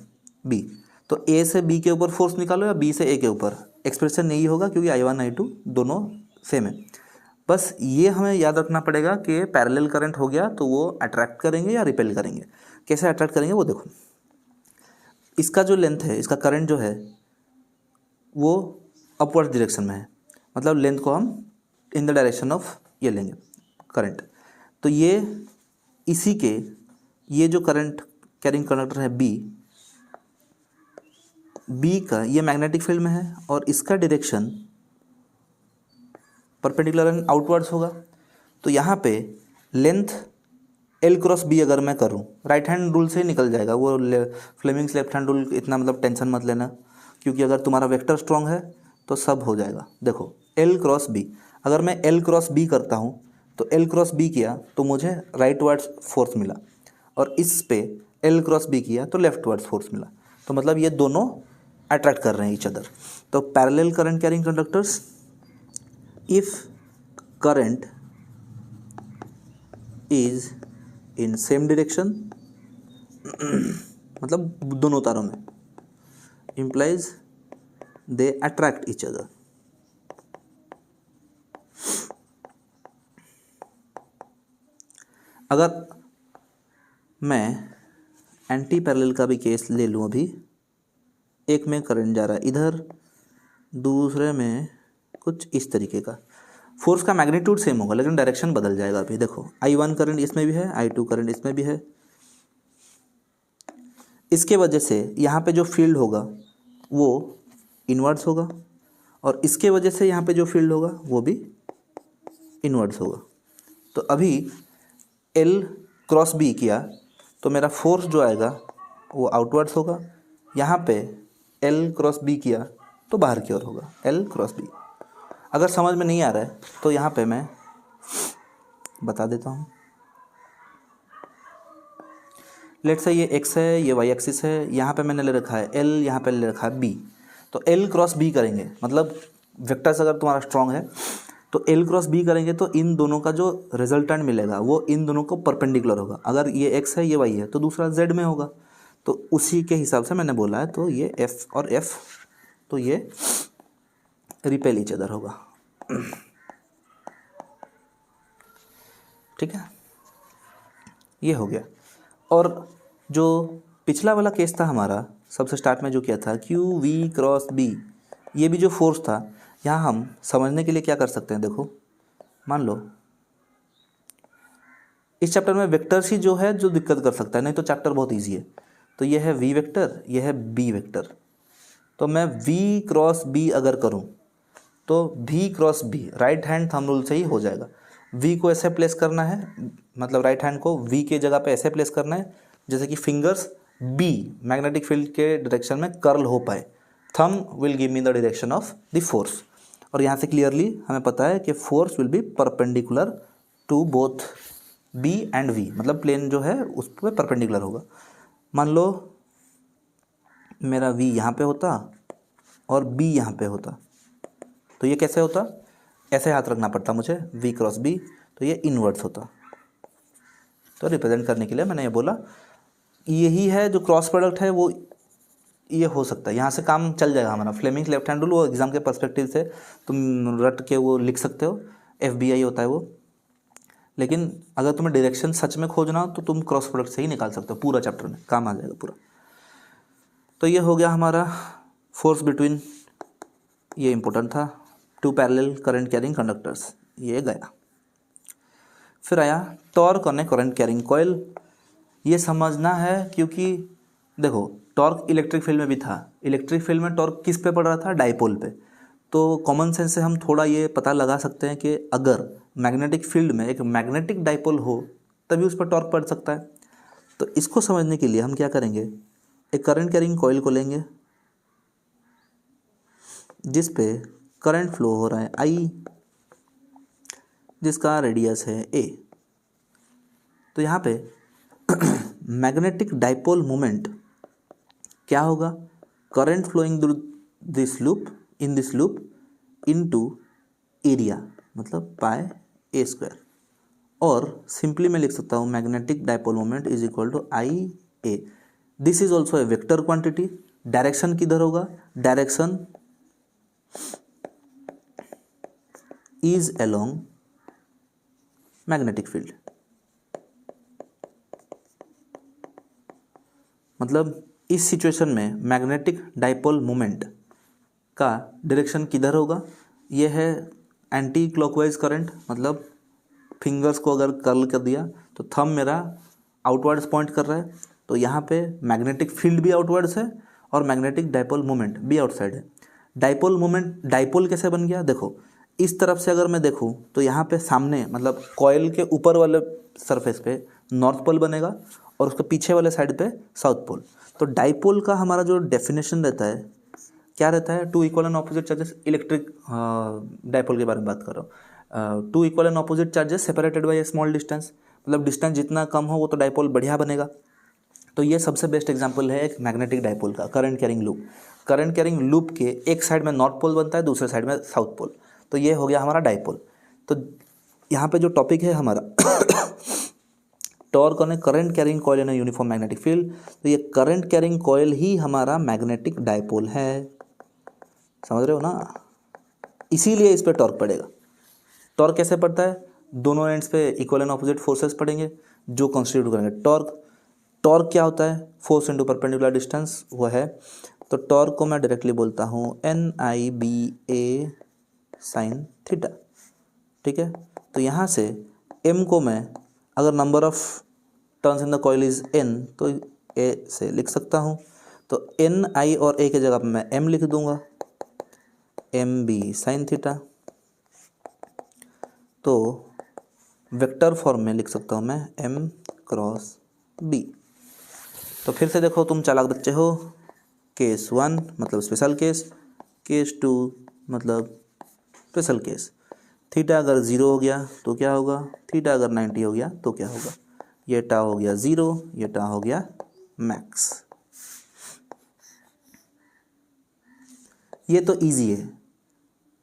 बी। तो ए से बी के ऊपर फोर्स निकालो या बी से ए के ऊपर, एक्सप्रेशन यही होगा, क्योंकि I1 I2 दोनों सेम है। बस ये हमें याद रखना पड़ेगा कि पैरेलल करंट हो गया तो वो अट्रैक्ट करेंगे या रिपेल करेंगे। कैसे अट्रैक्ट करेंगे वो देखो, इसका जो लेंथ है, इसका करंट जो है वो अपवर्ड डायरेक्शन में है, मतलब लेंथ को हम इन द डायरेक्शन ऑफ ये लेंगे करंट। तो ये इसी के, ये जो करंट कैरिंग कंडक्टर है बी का ये मैग्नेटिक फील्ड में है और इसका डायरेक्शन परपेंडिकुलर एंड आउटवर्ड्स होगा। तो यहाँ पे लेंथ L क्रॉस बी अगर मैं करूँ, राइट हैंड रूल से ही निकल जाएगा वो, फ्लेमिंग्स लेफ्ट हैंड रूल, इतना मतलब टेंशन मत लेना, क्योंकि अगर तुम्हारा वेक्टर स्ट्रॉन्ग है तो सब हो जाएगा। देखो L क्रॉस बी, अगर मैं L क्रॉस बी करता हूँ तो L क्रॉस बी किया तो मुझे राइट वर्ड्स फोर्स मिला, और इस पे L क्रॉस बी किया तो लेफ्ट वर्ड्स फोर्स मिला। तो मतलब ये दोनों अट्रैक्ट कर रहे हैं ईच अदर। तो parallel current carrying conductors, if current is in same direction, मतलब दोनों तारों में, implies they attract each other। अगर मैं एंटी पैरेलल का भी केस ले लूँ, अभी एक में करंट जा रहा है इधर, दूसरे में कुछ इस तरीके का, फोर्स का मैग्नीट्यूड सेम होगा लेकिन डायरेक्शन बदल जाएगा। अभी देखो I1 करंट इसमें भी है, I2 करंट इसमें भी है, इसके वजह से यहाँ पे जो फील्ड होगा वो इनवर्ड्स होगा, और इसके वजह से यहाँ पे जो फील्ड होगा वो भी इनवर्ड्स होगा। तो अभी L क्रॉस बी किया तो मेरा फोर्स जो आएगा वो आउटवर्ड्स होगा, यहाँ पे L क्रॉस बी किया तो बाहर की ओर होगा L क्रॉस बी। अगर समझ में नहीं आ रहा है तो यहाँ पे मैं बता देता हूँ। लेट्स से ये x है, ये y एक्सिस है, यहाँ पे मैंने ले रखा है L, यहाँ पे ले रखा है B। तो L क्रॉस B करेंगे, मतलब वेक्टर्स अगर तुम्हारा स्ट्रॉन्ग है तो L क्रॉस B करेंगे तो इन दोनों का जो रिजल्टेंट मिलेगा वो इन दोनों को परपेंडिकुलर होगा। अगर ये x है, ये y है, तो दूसरा z में होगा, तो उसी के हिसाब से मैंने बोला है। तो ये F और F, तो ये रिपेल ईच अदर होगा। ठीक है, ये हो गया। और जो पिछला वाला केस था हमारा, सबसे स्टार्ट में जो किया था क्यू वी क्रॉस बी, ये भी जो फोर्स था, यहाँ हम समझने के लिए क्या कर सकते हैं, देखो मान लो इस चैप्टर में वेक्टर्स ही जो है जो दिक्कत कर सकता है, नहीं तो चैप्टर बहुत इजी है। तो ये है वी वेक्टर, ये है बी वेक्टर। तो मैं वी क्रॉस बी अगर करूँ तो V cross B right hand thumb rule से ही हो जाएगा। वी को ऐसे प्लेस करना है, मतलब राइट हैंड को वी के जगह पे ऐसे प्लेस करना है जैसे कि फिंगर्स बी मैग्नेटिक फील्ड के डायरेक्शन में कर्ल हो पाए। Thumb will give me the direction of the force, और यहाँ से क्लियरली हमें पता है कि force will be perpendicular to both B and V, मतलब प्लेन जो है उस पर परपेंडिकुलर होगा। मान लो मेरा वी यहाँ पे होता और बी यहाँ पे होता, तो ये कैसे होता, ऐसे हाथ रखना पड़ता मुझे वी क्रॉस बी, तो ये इनवर्ट्स होता। तो रिप्रेजेंट करने के लिए मैंने ये बोला, यही है जो क्रॉस प्रोडक्ट है वो ये हो सकता है, यहाँ से काम चल जाएगा हमारा। फ्लेमिंग्स लेफ्ट हैंड रूल वो एग्जाम के पर्सपेक्टिव से तुम रट के वो लिख सकते हो, FBI होता है वो। लेकिन अगर तुम्हें डायरेक्शन सच में खोजना हो तो तुम क्रॉस प्रोडक्ट से ही निकाल सकते हो, पूरा चैप्टर में काम आ जाएगा पूरा। तो ये हो गया हमारा फोर्स बिटवीन, ये इंपॉर्टेंट था, two parallel current carrying conductors, ये गया। फिर आया torque on a current carrying coil. ये समझना है क्योंकि देखो टॉर्क इलेक्ट्रिक फील्ड में भी था, इलेक्ट्रिक फील्ड में टॉर्क किस पे पड़ रहा था, डाइपोल पे। तो कॉमन सेंस से हम थोड़ा ये पता लगा सकते हैं कि अगर मैग्नेटिक फील्ड में एक मैग्नेटिक डाइपोल हो तभी उस पर टॉर्क पड़ सकता है। तो इसको समझने के लिए हम क्या करेंगे, एक करंट कैरिंग कॉइल को लेंगे जिस पे करंट फ्लो हो रहा है I, जिसका रेडियस है A। तो यहाँ पे मैग्नेटिक डाइपोल मोमेंट क्या होगा, current flowing through this loop, in this loop into area, मतलब पाई ए स्क्वायर, और सिंपली मैं लिख सकता हूँ magnetic dipole moment is equal to I A. This is also a vector quantity. Direction किधर होगा? Direction is along magnetic field. मतलब इस सिचुएशन में मैग्नेटिक डाइपोल मोमेंट का डायरेक्शन किधर होगा? ये है एंटी क्लॉकवाइज करंट, मतलब फिंगर्स को अगर कर्ल कर दिया तो थंब मेरा आउटवर्ड्स पॉइंट कर रहा है, तो यहाँ पे मैग्नेटिक फील्ड भी आउटवर्ड्स है और मैग्नेटिक डाइपोल मोमेंट भी आउटसाइड है। डाइपोल मोमेंट, डाइपोल कैसे बन गया? देखो इस तरफ से अगर मैं देखूँ तो यहाँ पे सामने मतलब कॉइल के ऊपर वाले सरफेस पे नॉर्थ पोल बनेगा और उसके पीछे वाले साइड पे साउथ पोल। तो डाइपोल का हमारा जो डेफिनेशन रहता है क्या रहता है? Two equal and opposite charges, electric dipole के बारे में बात कर रहा हूँ। Two equal and opposite charges separated by a small distance, मतलब डिस्टेंस जितना कम हो वो तो डाइपोल बढ़िया बनेगा। तो ये सबसे बेस्ट एग्जांपल है एक मैग्नेटिक डाइपोल का, current carrying loop. Current carrying loop के एक साइड में नॉर्थ पोल बनता है, दूसरे साइड में साउथ पोल, तो ये हो गया हमारा डाइपोल। तो यहाँ पे जो टॉपिक है हमारा torque on a current carrying coil in a uniform magnetic field, तो ये करंट कैरिंग कॉइल ही हमारा मैग्नेटिक डाइपोल है। समझ रहे हो ना? इसीलिए इस पर टॉर्क पड़ेगा। टॉर्क कैसे पड़ता है? दोनों एंड्स पे इक्वल एंड ऑपोजिट फोर्सेस पड़ेंगे जो कॉन्स्टिट्यूट करेंगे टॉर्क। टॉर्क क्या होता है? फोर्स इनटू परपेंडिकुलर डिस्टेंस वो है। तो टॉर्क को मैं डायरेक्टली बोलता हूँ NIBA साइन थीटा। ठीक है, तो यहाँ से m को मैं अगर number of turns in the coil is n तो a से लिख सकता हूँ। तो NI और a की जगह पर मैं m लिख दूंगा, MB साइन थीटा। तो वेक्टर फॉर्म में लिख सकता हूँ मैं M क्रॉस B। तो फिर से देखो, तुम चालाक बच्चे हो। केस 1 मतलब स्पेशल केस, केस 2 मतलब स्पेशल केस। थीटा अगर 0 हो गया तो क्या होगा? थीटा अगर 90 हो गया तो क्या होगा? ये टा हो गया 0, ये टा हो गया मैक्स। ये तो इजी है,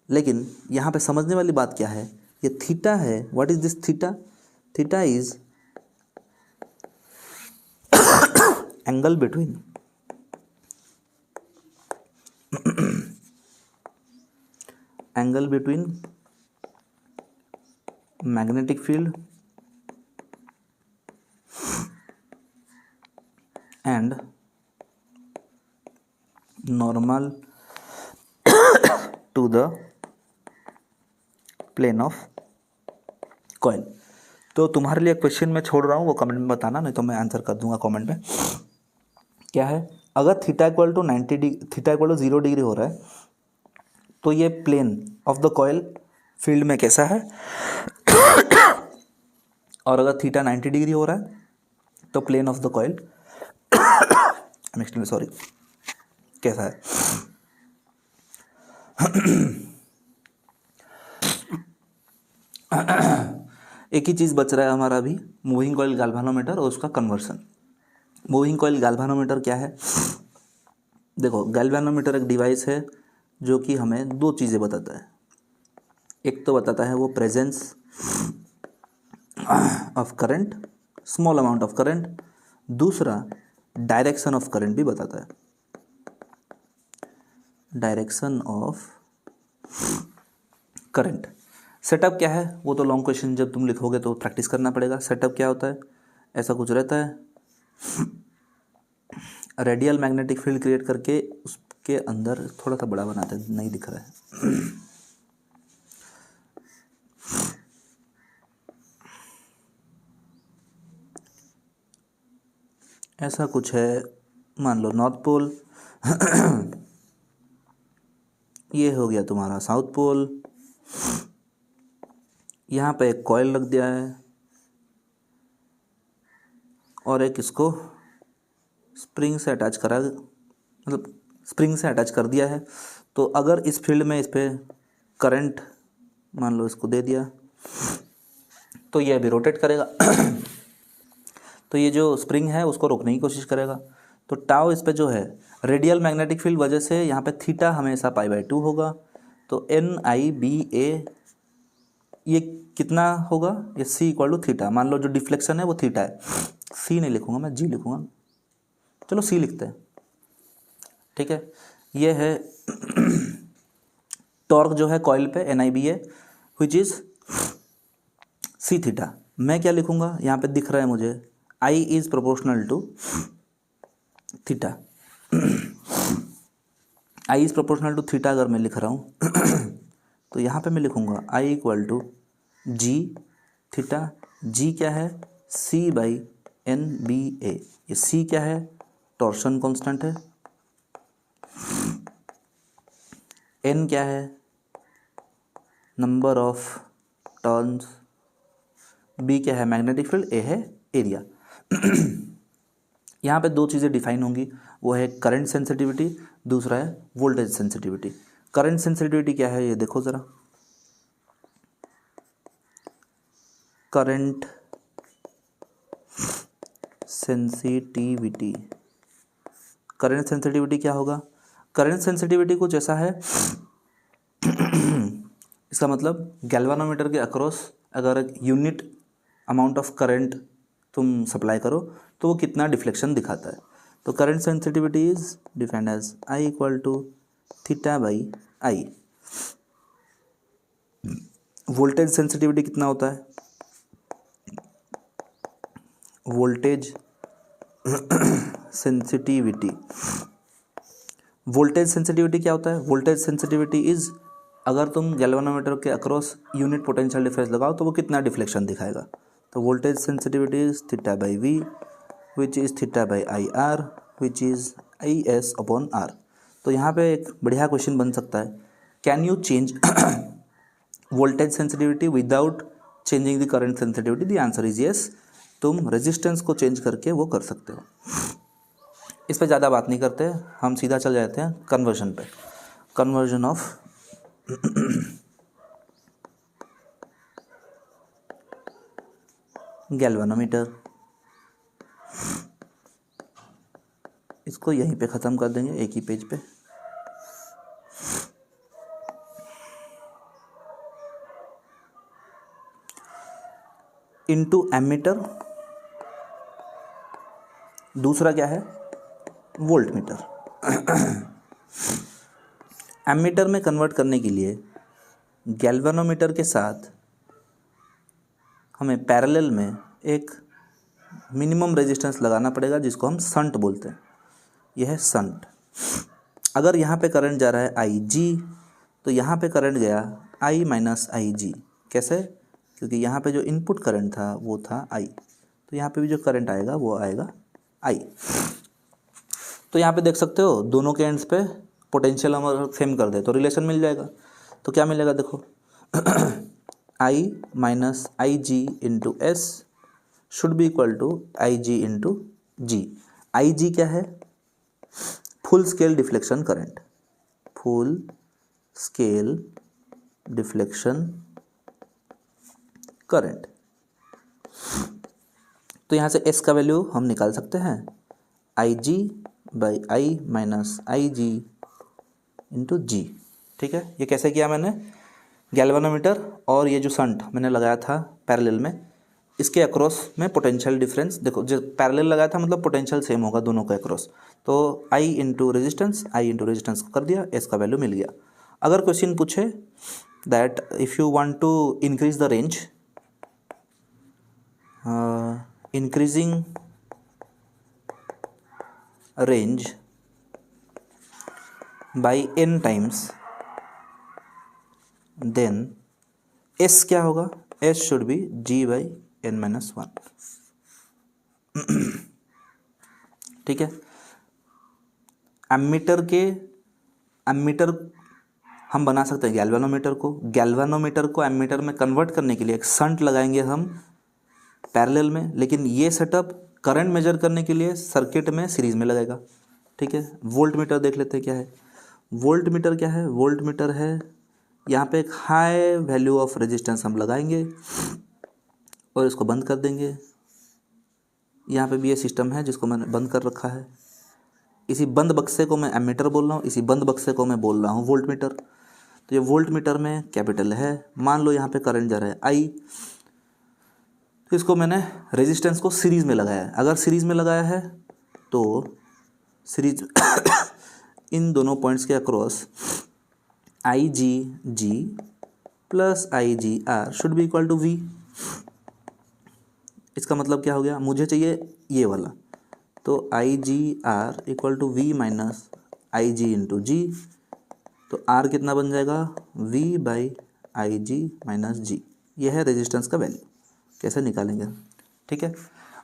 लेकिन यहाँ पे समझने वाली बात क्या है? ये थीटा है। What is this theta? Theta is angle between magnetic field and normal to the plane of coil. तो तुम्हारे लिए क्वेश्चन मैं छोड़ रहा हूँ, वो कमेंट में बताना, नहीं तो मैं आंसर कर दूंगा कमेंट में। क्या है? अगर थीटा इक्वल टू 0 डिग्री हो रहा है तो ये plane of the coil field में कैसा है? और अगर थीटा 90 डिग्री हो रहा है तो plane of the coil sorry कैसा है? एक ही चीज़ बच रहा है हमारा अभी, मूविंग कॉइल गैल्वेनोमीटर और उसका कन्वर्सन। मूविंग कॉइल गैल्वेनोमीटर क्या है? देखो, गैल्वेनोमीटर एक डिवाइस है जो कि हमें दो चीज़ें बताता है। एक तो बताता है वो presence of current, small amount of current. दूसरा डायरेक्शन ऑफ करंट भी बताता है, डायरेक्शन ऑफ करंट। सेटअप क्या है वो तो लॉन्ग क्वेश्चन जब तुम लिखोगे तो प्रैक्टिस करना पड़ेगा। सेटअप क्या होता है? ऐसा कुछ रहता है, रेडियल मैग्नेटिक फील्ड क्रिएट करके उसके अंदर थोड़ा सा बड़ा बनाते हैं, नहीं दिख रहा है। ऐसा कुछ है, मान लो नॉर्थ पोल, ये हो गया तुम्हारा साउथ पोल। यहाँ पे एक कॉइल रख दिया है और एक इसको स्प्रिंग से अटैच करा, मतलब स्प्रिंग से अटैच कर दिया है। तो अगर इस फील्ड में इस पर करंट मान लो इसको दे दिया तो ये अभी रोटेट करेगा। तो ये जो स्प्रिंग है उसको रोकने की कोशिश करेगा। तो टाउ इस पे जो है रेडियल मैग्नेटिक फील्ड वजह से यहाँ पे थीटा हमेशा π/2 होगा। तो NIBA ये कितना होगा, ये सी इक्वल टू थीटा। मान लो जो डिफ्लेक्शन है वो थीटा है, सी नहीं लिखूंगा मैं, जी लिखूंगा। चलो सी लिखते हैं, ठीक है। ये है टॉर्क जो है कॉइल पे NIB है, विच इज सी थीटा। मैं क्या लिखूंगा, यहाँ पे दिख रहा है मुझे I is proportional to theta. I is proportional to theta अगर मैं लिख रहा हूँ तो यहाँ पे मैं लिखूंगा I equal to G theta. G क्या है, C/NBA। ये C क्या है, टॉर्शन कांस्टेंट है। N क्या है, नंबर ऑफ टर्न्स। B क्या है, मैग्नेटिक फील्ड। A है एरिया। यहाँ पे दो चीज़ें डिफाइन होंगी, वो है करंट सेंसिटिविटी, दूसरा है वोल्टेज सेंसिटिविटी। करंट सेंसिटिविटी क्या है ये देखो ज़रा, करंट सेंसिटिविटी। करंट सेंसिटिविटी क्या होगा, करंट सेंसिटिविटी कुछ ऐसा है इसका मतलब गैल्वानोमीटर के अक्रॉस अगर यूनिट अमाउंट ऑफ करंट तुम सप्लाई करो तो वो कितना डिफ्लेक्शन दिखाता है। तो current sensitivity is defined as I equal to θ/I। Voltage sensitivity कितना होता है, वोल्टेज सेंसिटिविटी। वोल्टेज सेंसिटिविटी क्या होता है, वोल्टेज सेंसिटिविटी इज अगर तुम गैल्वानोमीटर के अक्रॉस यूनिट पोटेंशियल डिफरेंस लगाओ तो वो कितना डिफ्लेक्शन दिखाएगा। तो voltage sensitivity is θ/V which is θ/IR which is IS/R। तो यहाँ पे एक बढ़िया क्वेश्चन बन सकता है, can you change voltage sensitivity without changing the current sensitivity. The answer is yes, तुम रेजिस्टेंस को चेंज करके वो कर सकते हो। इस पे ज़्यादा बात नहीं करते, हम सीधा चल जाते हैं कन्वर्जन पे। कन्वर्जन ऑफ गैल्वानोमीटर, इसको यहीं पे ख़त्म कर देंगे एक ही पेज पे। इनटू एमीटर, दूसरा क्या है, वोल्ट मीटर। एमीटर में कन्वर्ट करने के लिए गैल्वानोमीटर के साथ हमें पैरेलल में एक मिनिमम रेजिस्टेंस लगाना पड़ेगा जिसको हम शंट बोलते हैं। यह है शंट। अगर यहाँ पे करंट जा रहा है IG तो यहाँ पे करंट गया I माइनस IG। कैसे, क्योंकि यहाँ पे जो इनपुट करंट था वो था I, तो यहाँ पे भी जो करंट आएगा वो आएगा I। तो यहाँ पे देख सकते हो दोनों के एंड्स पे पोटेंशियल हम सेम कर दे तो रिलेशन मिल जाएगा। तो क्या मिलेगा देखो I minus IG into S should be equal to IG into G। IG क्या है, full scale deflection current, full scale deflection current. तो यहाँ से S का वैल्यू हम निकाल सकते हैं IG/I minus IG into G। ठीक है, ये कैसे किया मैंने, गैल्वानोमीटर और ये जो शंट मैंने लगाया था पैरेलल में, इसके अक्रॉस में पोटेंशियल डिफरेंस देखो, जो पैरेलल लगाया था मतलब पोटेंशियल सेम होगा दोनों के अक्रॉस। तो I into resistance, I into resistance को कर दिया, S का वैल्यू मिल गया। अगर क्वेश्चन पूछे that if you want to increase the range, increasing range by n times, then S क्या होगा, S शुड बी G/n-1। ठीक है, एमीटर हम बना सकते हैं गैल्वानोमीटर को एमीटर में कन्वर्ट करने के लिए एक शंट लगाएंगे हम पैरेलल में, लेकिन ये सेटअप करंट मेजर करने के लिए सर्किट में सीरीज में लगेगा। ठीक है, वोल्ट मीटर देख लेते हैं क्या है। वोल्ट मीटर क्या है, वोल्ट मीटर है यहाँ पे एक हाई वैल्यू ऑफ रेजिस्टेंस हम लगाएंगे और इसको बंद कर देंगे। यहाँ पे भी ये सिस्टम है जिसको मैंने बंद कर रखा है। इसी बंद बक्से को मैं एमीटर बोल रहा हूँ, इसी बंद बक्से को मैं बोल रहा हूँ वोल्ट मीटर। तो ये वोल्ट मीटर में कैपिटल है, मान लो यहाँ पे करंट जा रहा है आई, तो इसको मैंने रेजिस्टेंस को सीरीज़ में लगाया है। अगर सीरीज़ में लगाया है तो सीरीज इन दोनों पॉइंट्स के across I G plus I G R should be equal to V. इसका मतलब क्या हो गया, मुझे चाहिए ये वाला, तो I G R equal to V minus I G into G, तो आर कितना बन जाएगा, V by I G minus G. ये है रेजिस्टेंस का वैल्यू। कैसे निकालेंगे, ठीक है।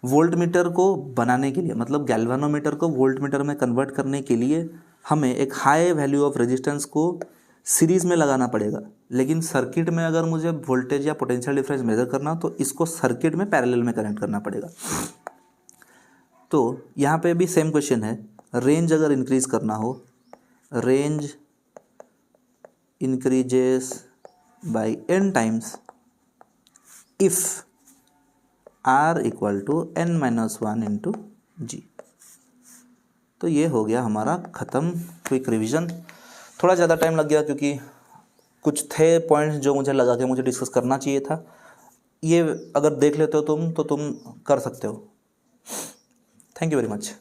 वोल्ट मीटर को बनाने के लिए, मतलब गैल्वानोमीटर को वोल्ट मीटर में कन्वर्ट करने के लिए हमें एक हाई वैल्यू ऑफ रेजिस्टेंस को सीरीज़ में लगाना पड़ेगा, लेकिन सर्किट में अगर मुझे वोल्टेज या पोटेंशियल डिफरेंस मेजर करना हो तो इसको सर्किट में पैरेलल में कनेक्ट करना पड़ेगा। तो यहाँ पे भी सेम क्वेश्चन है, रेंज अगर इंक्रीज करना हो, range increases by n times if r equal to n minus 1 into G. तो ये हो गया हमारा ख़त्म क्विक रिवीजन। थोड़ा ज़्यादा टाइम लग गया क्योंकि कुछ थे पॉइंट्स जो मुझे लगा कि मुझे डिस्कस करना चाहिए था। ये अगर देख लेते हो तुम तो तुम कर सकते हो। Thank you very much.